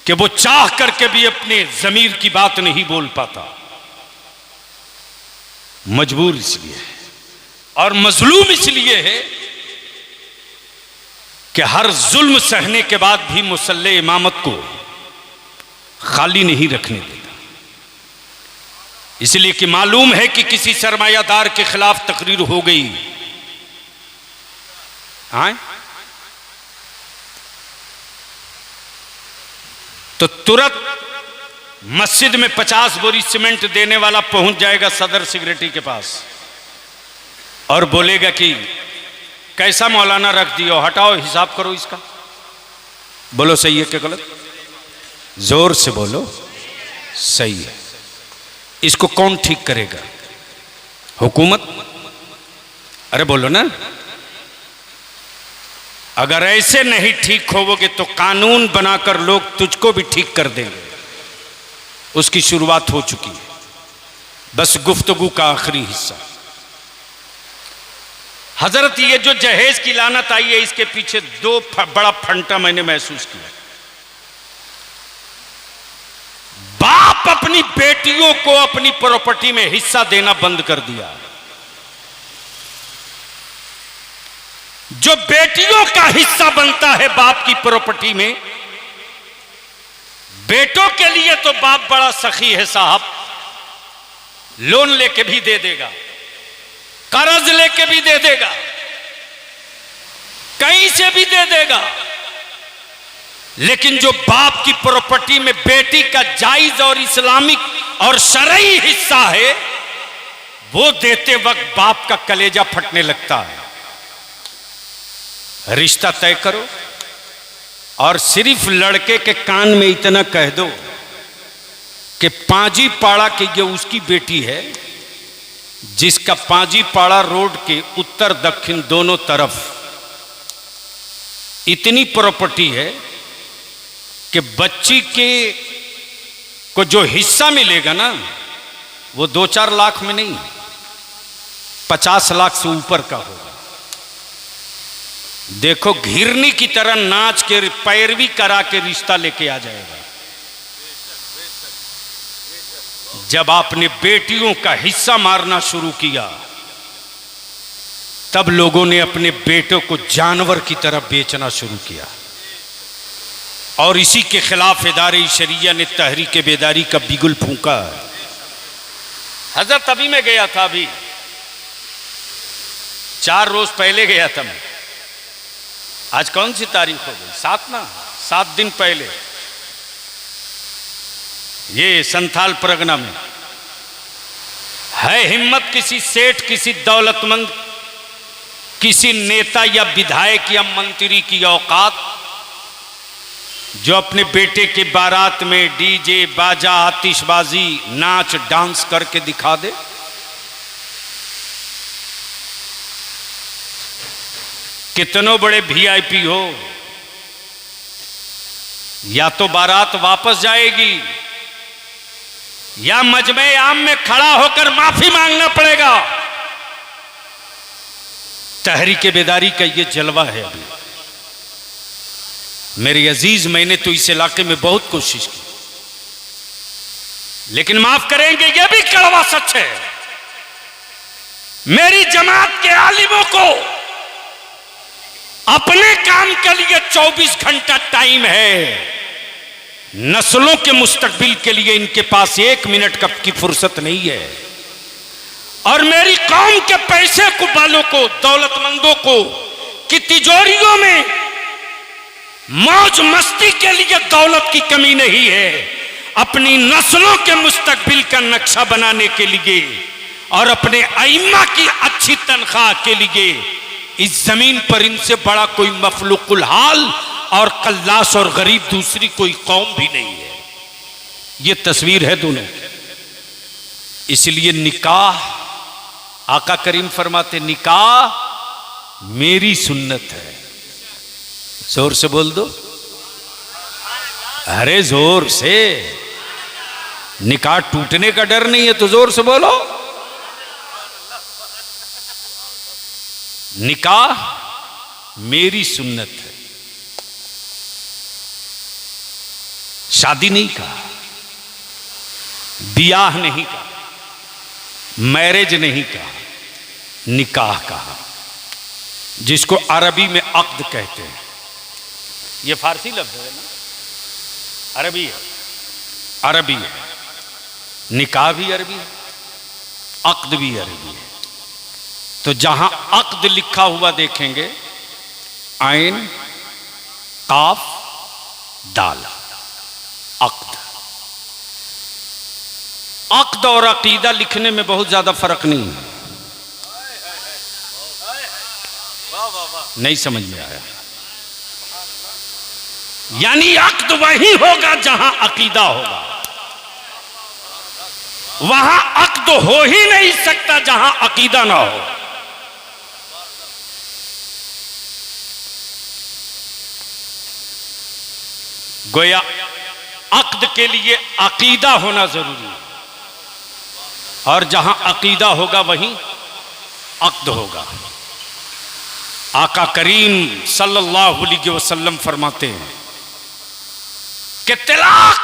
कि वो चाह करके भी अपने जमीर की बात नहीं बोल पाता। मजबूर इसलिए है और मजलूम इसलिए है कि हर जुल्म सहने के बाद भी मुसल्ले इमामत को खाली नहीं रखने देता। इसलिए कि मालूम है कि किसी सरमायादार के खिलाफ तकरीर हो गई, हाँ, तो तुरंत मस्जिद में 50 बोरी सीमेंट देने वाला पहुंच जाएगा सदर सेक्रेटरी के पास और बोलेगा कि कैसा मौलाना रख दियो, हटाओ, हिसाब करो इसका। बोलो सही है कि गलत? जोर से बोलो सही है। इसको कौन ठीक करेगा? हुकूमत? अरे बोलो ना। अगर ऐसे नहीं ठीक होवोगे तो कानून बनाकर लोग तुझको भी ठीक कर देंगे। उसकी शुरुआत हो चुकी है, बस गुफ्तगू का आखिरी हिस्सा। हजरत, ये जो जहेज की लानत आई है, इसके पीछे दो बड़ा फंटा मैंने महसूस किया। बाप अपनी बेटियों को अपनी प्रॉपर्टी में हिस्सा देना बंद कर दिया। जो बेटियों का हिस्सा बनता है बाप की प्रॉपर्टी में, बेटों के लिए तो बाप बड़ा सखी है साहब, लोन लेके भी दे देगा, कर्ज लेके भी दे देगा, कहीं से भी दे देगा। लेकिन जो बाप की प्रॉपर्टी में बेटी का जायज और इस्लामिक और शरई हिस्सा है, वो देते वक्त बाप का कलेजा फटने लगता है। रिश्ता तय करो और सिर्फ लड़के के कान में इतना कह दो कि पांजी पाड़ा की ये उसकी बेटी है, जिसका पांजी पाड़ा रोड के उत्तर दक्षिण दोनों तरफ इतनी प्रॉपर्टी है कि बच्ची के को जो हिस्सा मिलेगा ना, वो 2-4 लाख में नहीं, 50 लाख से ऊपर का होगा। देखो, घिरनी की तरह नाच के पैरवी करा के रिश्ता लेके आ जाएगा। जब आपने बेटियों का हिस्सा मारना शुरू किया, तब लोगों ने अपने बेटों को जानवर की तरह बेचना शुरू किया। और इसी के खिलाफ इदारे शरिया ने तहरीक बेदारी का बिगुल फूंका। हजरत, अभी मैं गया था, अभी 4 रोज पहले गया था मैं। आज कौन सी तारीख हो गई? 7 दिन पहले ये संथाल परगना में है हिम्मत किसी सेठ, किसी दौलतमंद, किसी नेता या विधायक या मंत्री की औकात, जो अपने बेटे के बारात में डीजे, बाजा, आतिशबाजी, नाच, डांस करके दिखा दे? कितनों बड़े वीआईपी हो, या तो बारात वापस जाएगी या मजमे आम में खड़ा होकर माफी मांगना पड़ेगा। तहरीक बेदारी का ये जलवा है। अभी मेरे अजीज, मैंने तो इस इलाके में बहुत कोशिश की, लेकिन माफ करेंगे, यह भी कड़वा सच है। मेरी जमात के आलिमों को अपने काम के लिए 24 घंटा टाइम है। नस्लों के मुस्तकबिल के लिए इनके पास 1 मिनट कब की फुर्सत नहीं है। और मेरी कौम के पैसे को वालों को, दौलतमंदों को की तिजोरियों में मौज मस्ती के लिए दौलत की कमी नहीं है। अपनी नस्लों के मुस्तकबिल का नक्शा बनाने के लिए और अपने अइम्मा की अच्छी तनख्वाह के लिए इस जमीन पर इनसे बड़ा कोई मफलूकुल हाल और कल्लास और गरीब दूसरी कोई कौम भी नहीं है। ये तस्वीर है दोनों। इसलिए निकाह, आका करीम फरमाते निकाह मेरी सुन्नत है। जोर से बोल दो, अरे जोर से। निकाह टूटने का डर नहीं है तो जोर से बोलो। निकाह मेरी सुन्नत है। शादी नहीं कहा, बियाह नहीं कहा, मैरिज नहीं कहा, निकाह कहा, जिसको अरबी में अक्द कहते हैं। ये फारसी लफ्ज है ना, अरबी है, अरबी है। निकाह भी अरबी है, अक्द भी अरबी है। तो जहां अक्द लिखा हुआ देखेंगे, आइन काफ दाल, अक्द। अक्द और अकीदा लिखने में बहुत ज्यादा फर्क नहीं है। नहीं समझ में आया? यानी अक्द वही होगा जहां अकीदा होगा। वहां अक्द हो ही नहीं सकता जहां अकीदा ना हो। गोया अक्द के लिए अकीदा होना जरूरी है, और जहां अकीदा होगा वहीं अक्द होगा। आका करीम सल्लल्लाहु अलैहि वसल्लम फरमाते हैं कि तलाक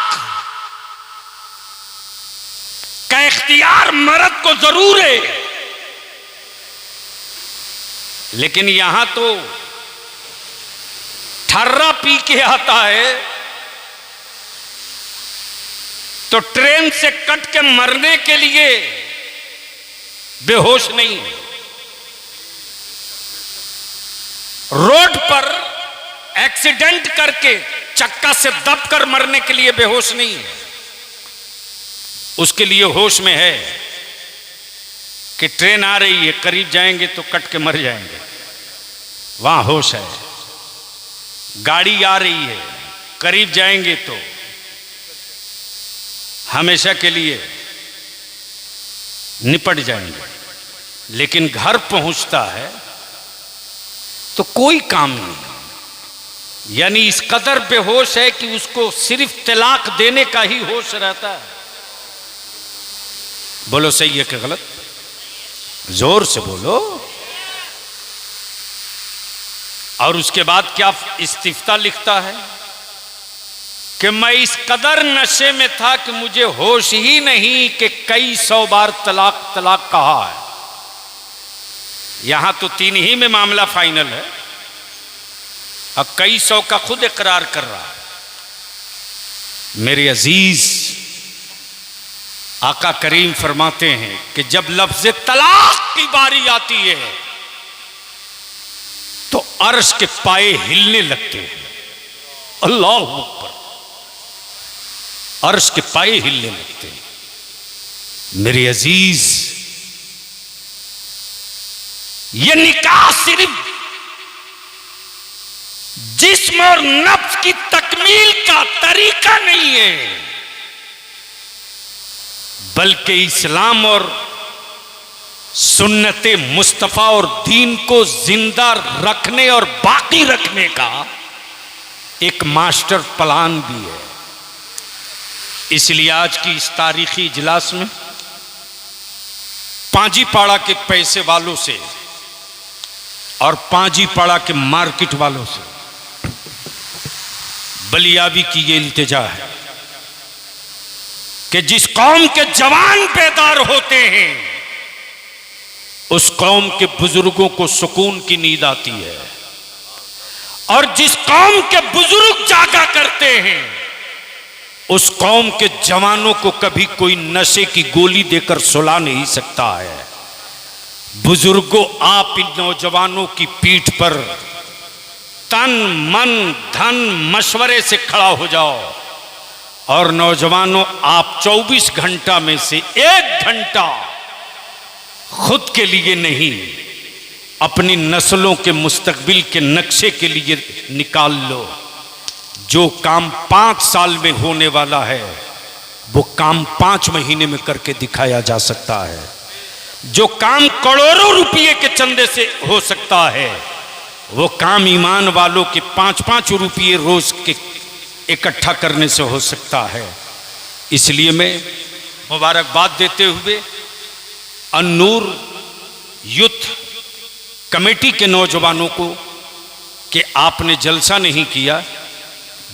का इख्तियार मर्द को जरूर है, लेकिन यहां तो ठर्रा पी के आता है तो ट्रेन से कट के मरने के लिए बेहोश नहीं है, रोड पर एक्सीडेंट करके चक्का से दबकर मरने के लिए बेहोश नहीं है। उसके लिए होश में है कि ट्रेन आ रही है, करीब जाएंगे तो कट के मर जाएंगे, वहां होश है। गाड़ी आ रही है, करीब जाएंगे तो हमेशा के लिए निपट जाएंगे। लेकिन घर पहुंचता है तो कोई काम नहीं, यानी इस कदर बेहोश है कि उसको सिर्फ तलाक देने का ही होश रहता है। बोलो सही है कि गलत? जोर से बोलो। और उसके बाद क्या इस्तिफ्ता लिखता है कि मैं इस कदर नशे में था कि मुझे होश ही नहीं कि कई 100 बार तलाक तलाक कहा है। यहां तो 3 ही में मामला फाइनल है, अब कई 100 का खुद इकरार कर रहा है। मेरे अजीज, आका करीम फरमाते हैं कि जब लफ्ज तलाक की बारी आती है तो अर्श के पाए हिलने लगते हैं। अल्लाह अकबर, अर्श के पाए हिलने लगते हैं। मेरे अजीज, ये निकाह सिर्फ जिस्म और नफ्स की तकमील का तरीका नहीं है, बल्कि इस्लाम और सुन्नते मुस्तफा और दीन को जिंदा रखने और बाकी रखने का एक मास्टर प्लान भी है। इसलिए आज की इस तारीखी इजलास में पांजीपाड़ा के पैसे वालों से और पांजीपाड़ा के मार्केट वालों से बलियाबी की ये इल्तिजा है कि जिस कौम के जवान बेदार होते हैं उस कौम के बुजुर्गों को सुकून की नींद आती है, और जिस कौम के बुजुर्ग जागा करते हैं उस कौम के जवानों को कभी कोई नशे की गोली देकर सुला नहीं सकता है। बुजुर्गों, आप इन नौजवानों की पीठ पर तन मन धन मशवरे से खड़ा हो जाओ और नौजवानों, आप 24 घंटा में से 1 घंटा खुद के लिए नहीं, अपनी नस्लों के मुस्तकबिल के नक्शे के लिए निकाल लो। जो काम 5 साल में होने वाला है वो काम 5 महीने में करके दिखाया जा सकता है। जो काम करोड़ों रुपये के चंदे से हो सकता है वो काम ईमान वालों के 5-5 रुपये रोज के इकट्ठा करने से हो सकता है। इसलिए मैं मुबारकबाद देते हुए अन्नूर यूथ कमेटी के नौजवानों को कि आपने जलसा नहीं किया,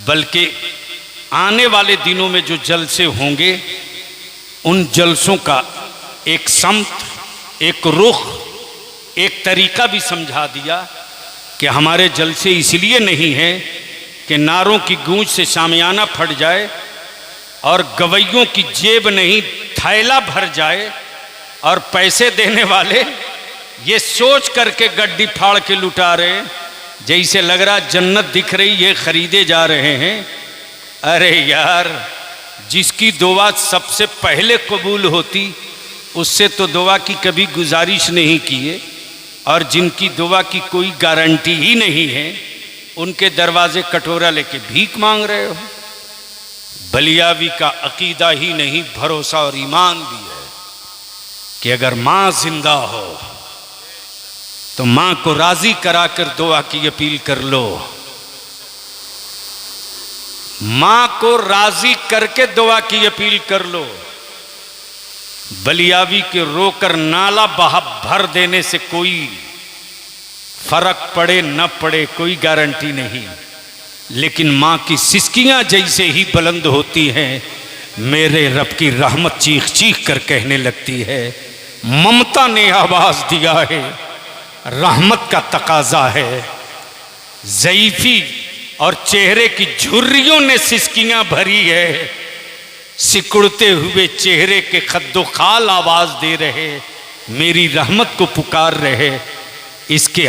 बल्कि आने वाले दिनों में जो जलसे होंगे उन जलसों का एक समत, एक रुख, एक तरीका भी समझा दिया कि हमारे जलसे इसलिए नहीं है कि नारों की गूंज से शामियाना फट जाए और गवैयों की जेब नहीं थैला भर जाए और पैसे देने वाले ये सोच करके गड्डी फाड़ के लुटा रहे, जैसे लग रहा जन्नत दिख रही ये खरीदे जा रहे हैं। अरे यार, जिसकी दुआ सबसे पहले कबूल होती उससे तो दुआ की कभी गुजारिश नहीं किए, और जिनकी दुआ की कोई गारंटी ही नहीं है उनके दरवाजे कटोरा लेके भीख मांग रहे हो। बलियावी का अकीदा ही नहीं, भरोसा और ईमान भी है कि अगर माँ जिंदा हो तो माँ को राजी कराकर दुआ की अपील कर लो। माँ को राजी करके दुआ की अपील कर लो। बलियावी के रोकर नाला बहा भर देने से कोई फर्क पड़े न पड़े कोई गारंटी नहीं, लेकिन माँ की सिसकियां जैसे ही बुलंद होती हैं मेरे रब की रहमत चीख चीख कर कहने लगती है। ममता ने आवाज दिया है, रहमत का तकाजा है। ज़ईफी और चेहरे की झुर्रियों ने सिसकियां भरी है। सिकुड़ते हुए चेहरे के खद्दो खाल आवाज दे रहे, मेरी रहमत को पुकार रहे। इसके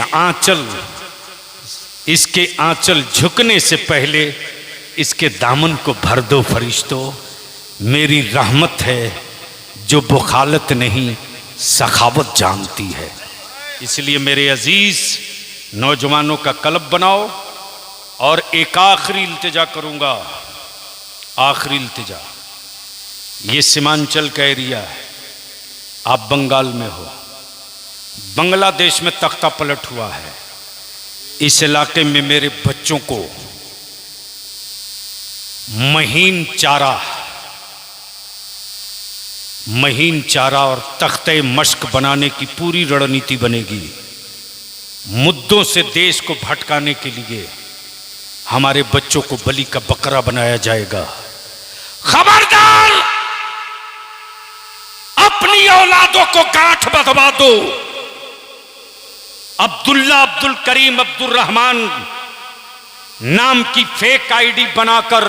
आंचल झुकने से पहले इसके दामन को भर दो फरिश्तों। मेरी रहमत है जो बुखालत नहीं सखावत जानती है। इसलिए मेरे अजीज नौजवानों का कल्ब बनाओ। और एक आखिरी इल्तिजा करूंगा, आखिरी इल्तिजा। ये सीमांचल का एरिया है, आप बंगाल में हो, बांग्लादेश में तख्ता पलट हुआ है। इस इलाके में मेरे बच्चों को महीन चारा और तख्ते मश्क बनाने की पूरी रणनीति बनेगी। मुद्दों से देश को भटकाने के लिए हमारे बच्चों को बलि का बकरा बनाया जाएगा। खबरदार, अपनी औलादों को गांठ बंधवा दो। अब्दुल्ला, अब्दुल करीम, अब्दुल रहमान नाम की फेक आईडी बनाकर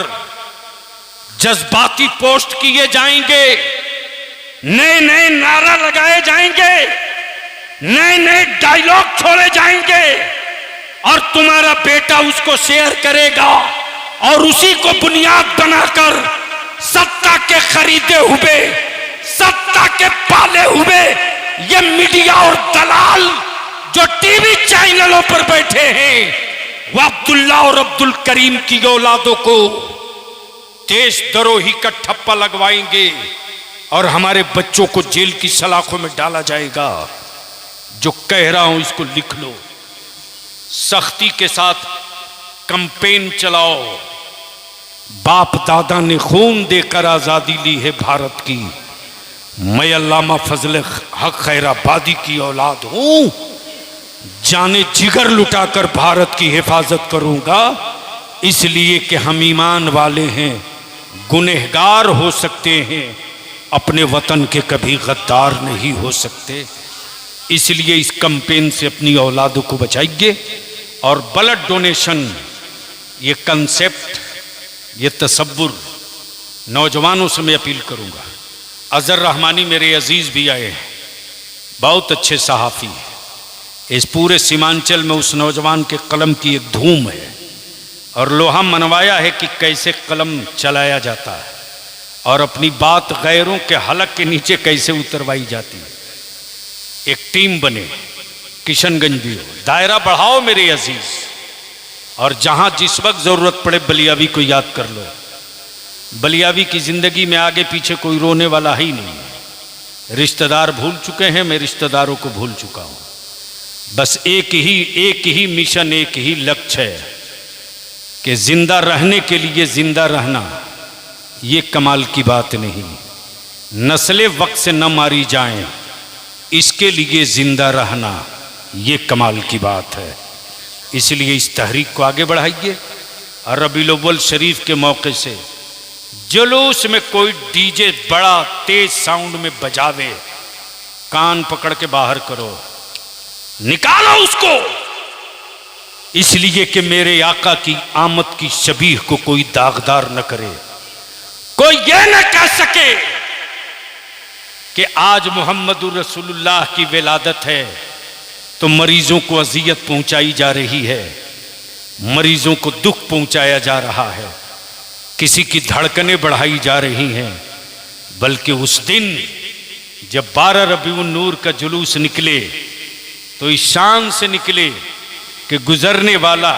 जज्बाती पोस्ट किए जाएंगे, नए नए नारा लगाए जाएंगे, नए नए डायलॉग छोड़े जाएंगे और तुम्हारा बेटा उसको शेयर करेगा और उसी को बुनियाद बनाकर सत्ता के खरीदे हुए, सत्ता के पाले हुए ये मीडिया और दलाल जो टीवी चैनलों पर बैठे हैं, वह अब्दुल्ला और अब्दुल करीम की औलादों को देशद्रोही का ठप्पा लगवाएंगे और हमारे बच्चों को जेल की सलाखों में डाला जाएगा। जो कह रहा हूं इसको लिख लो। सख्ती के साथ कैंपेन चलाओ। बाप दादा ने खून देकर आजादी ली है भारत की। मैं अल्लामा फजल हक खैराबादी की औलाद हूं। जाने जिगर लुटाकर भारत की हिफाजत करूंगा, इसलिए कि हम ईमान वाले हैं, गुनहगार हो सकते हैं, अपने वतन के कभी गद्दार नहीं हो सकते। इसलिए इस कैंपेन से अपनी औलादों को बचाइए। और ब्लड डोनेशन, ये कंसेप्ट, ये तसव्वुर नौजवानों से मैं अपील करूंगा। अजहर रहमानी मेरे अजीज भी आए हैं, बहुत अच्छे सहाफ़ी हैं। इस पूरे सीमांचल में उस नौजवान के कलम की एक धूम है और लोहा मनवाया है कि कैसे कलम चलाया जाता है और अपनी बात गैरों के हलक के नीचे कैसे उतरवाई जाती है। एक टीम बने, किशनगंज भी हो, दायरा बढ़ाओ मेरे अजीज, और जहां जिस वक्त जरूरत पड़े बलियावी को याद कर लो। बलियावी की जिंदगी में आगे पीछे कोई रोने वाला ही नहीं। रिश्तेदार भूल चुके हैं, मैं रिश्तेदारों को भूल चुका हूं। बस एक ही मिशन, एक ही लक्ष्य है कि जिंदा रहने के लिए जिंदा रहना, ये कमाल की बात नहीं। नस्लें वक्त से न मारी जाएं, इसके लिए जिंदा रहना, ये कमाल की बात है। इसलिए इस तहरीक को आगे बढ़ाइए। और रबीउल अव्वल शरीफ के मौके से जुलूस में कोई डीजे बड़ा तेज साउंड में बजावे, कान पकड़ के बाहर करो, निकालो उसको। इसलिए कि मेरे आका की आमद की शबीह को कोई दागदार न करे, कोई ये न कह सके कि आज मोहम्मदुर रसूलुल्लाह की विलादत है तो मरीजों को अजियत पहुंचाई जा रही है, मरीजों को दुख पहुंचाया जा रहा है, किसी की धड़कनें बढ़ाई जा रही हैं। बल्कि उस दिन जब 12 रबीउन नूर का जुलूस निकले तो इस शान से निकले कि गुजरने वाला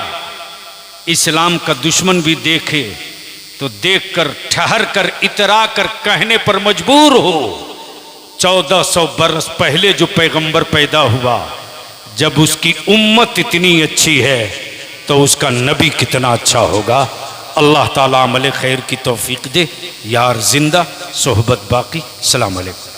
इस्लाम का दुश्मन भी देखे तो देखकर ठहर कर इतरा कर कहने पर मजबूर हो, 1400 बरस पहले जो पैगंबर पैदा हुआ, जब उसकी उम्मत इतनी अच्छी है तो उसका नबी कितना अच्छा होगा। अल्लाह ताला अमल खैर की तौफीक दे। यार जिंदा, सोहबत बाकी। सलाम अलैकुम।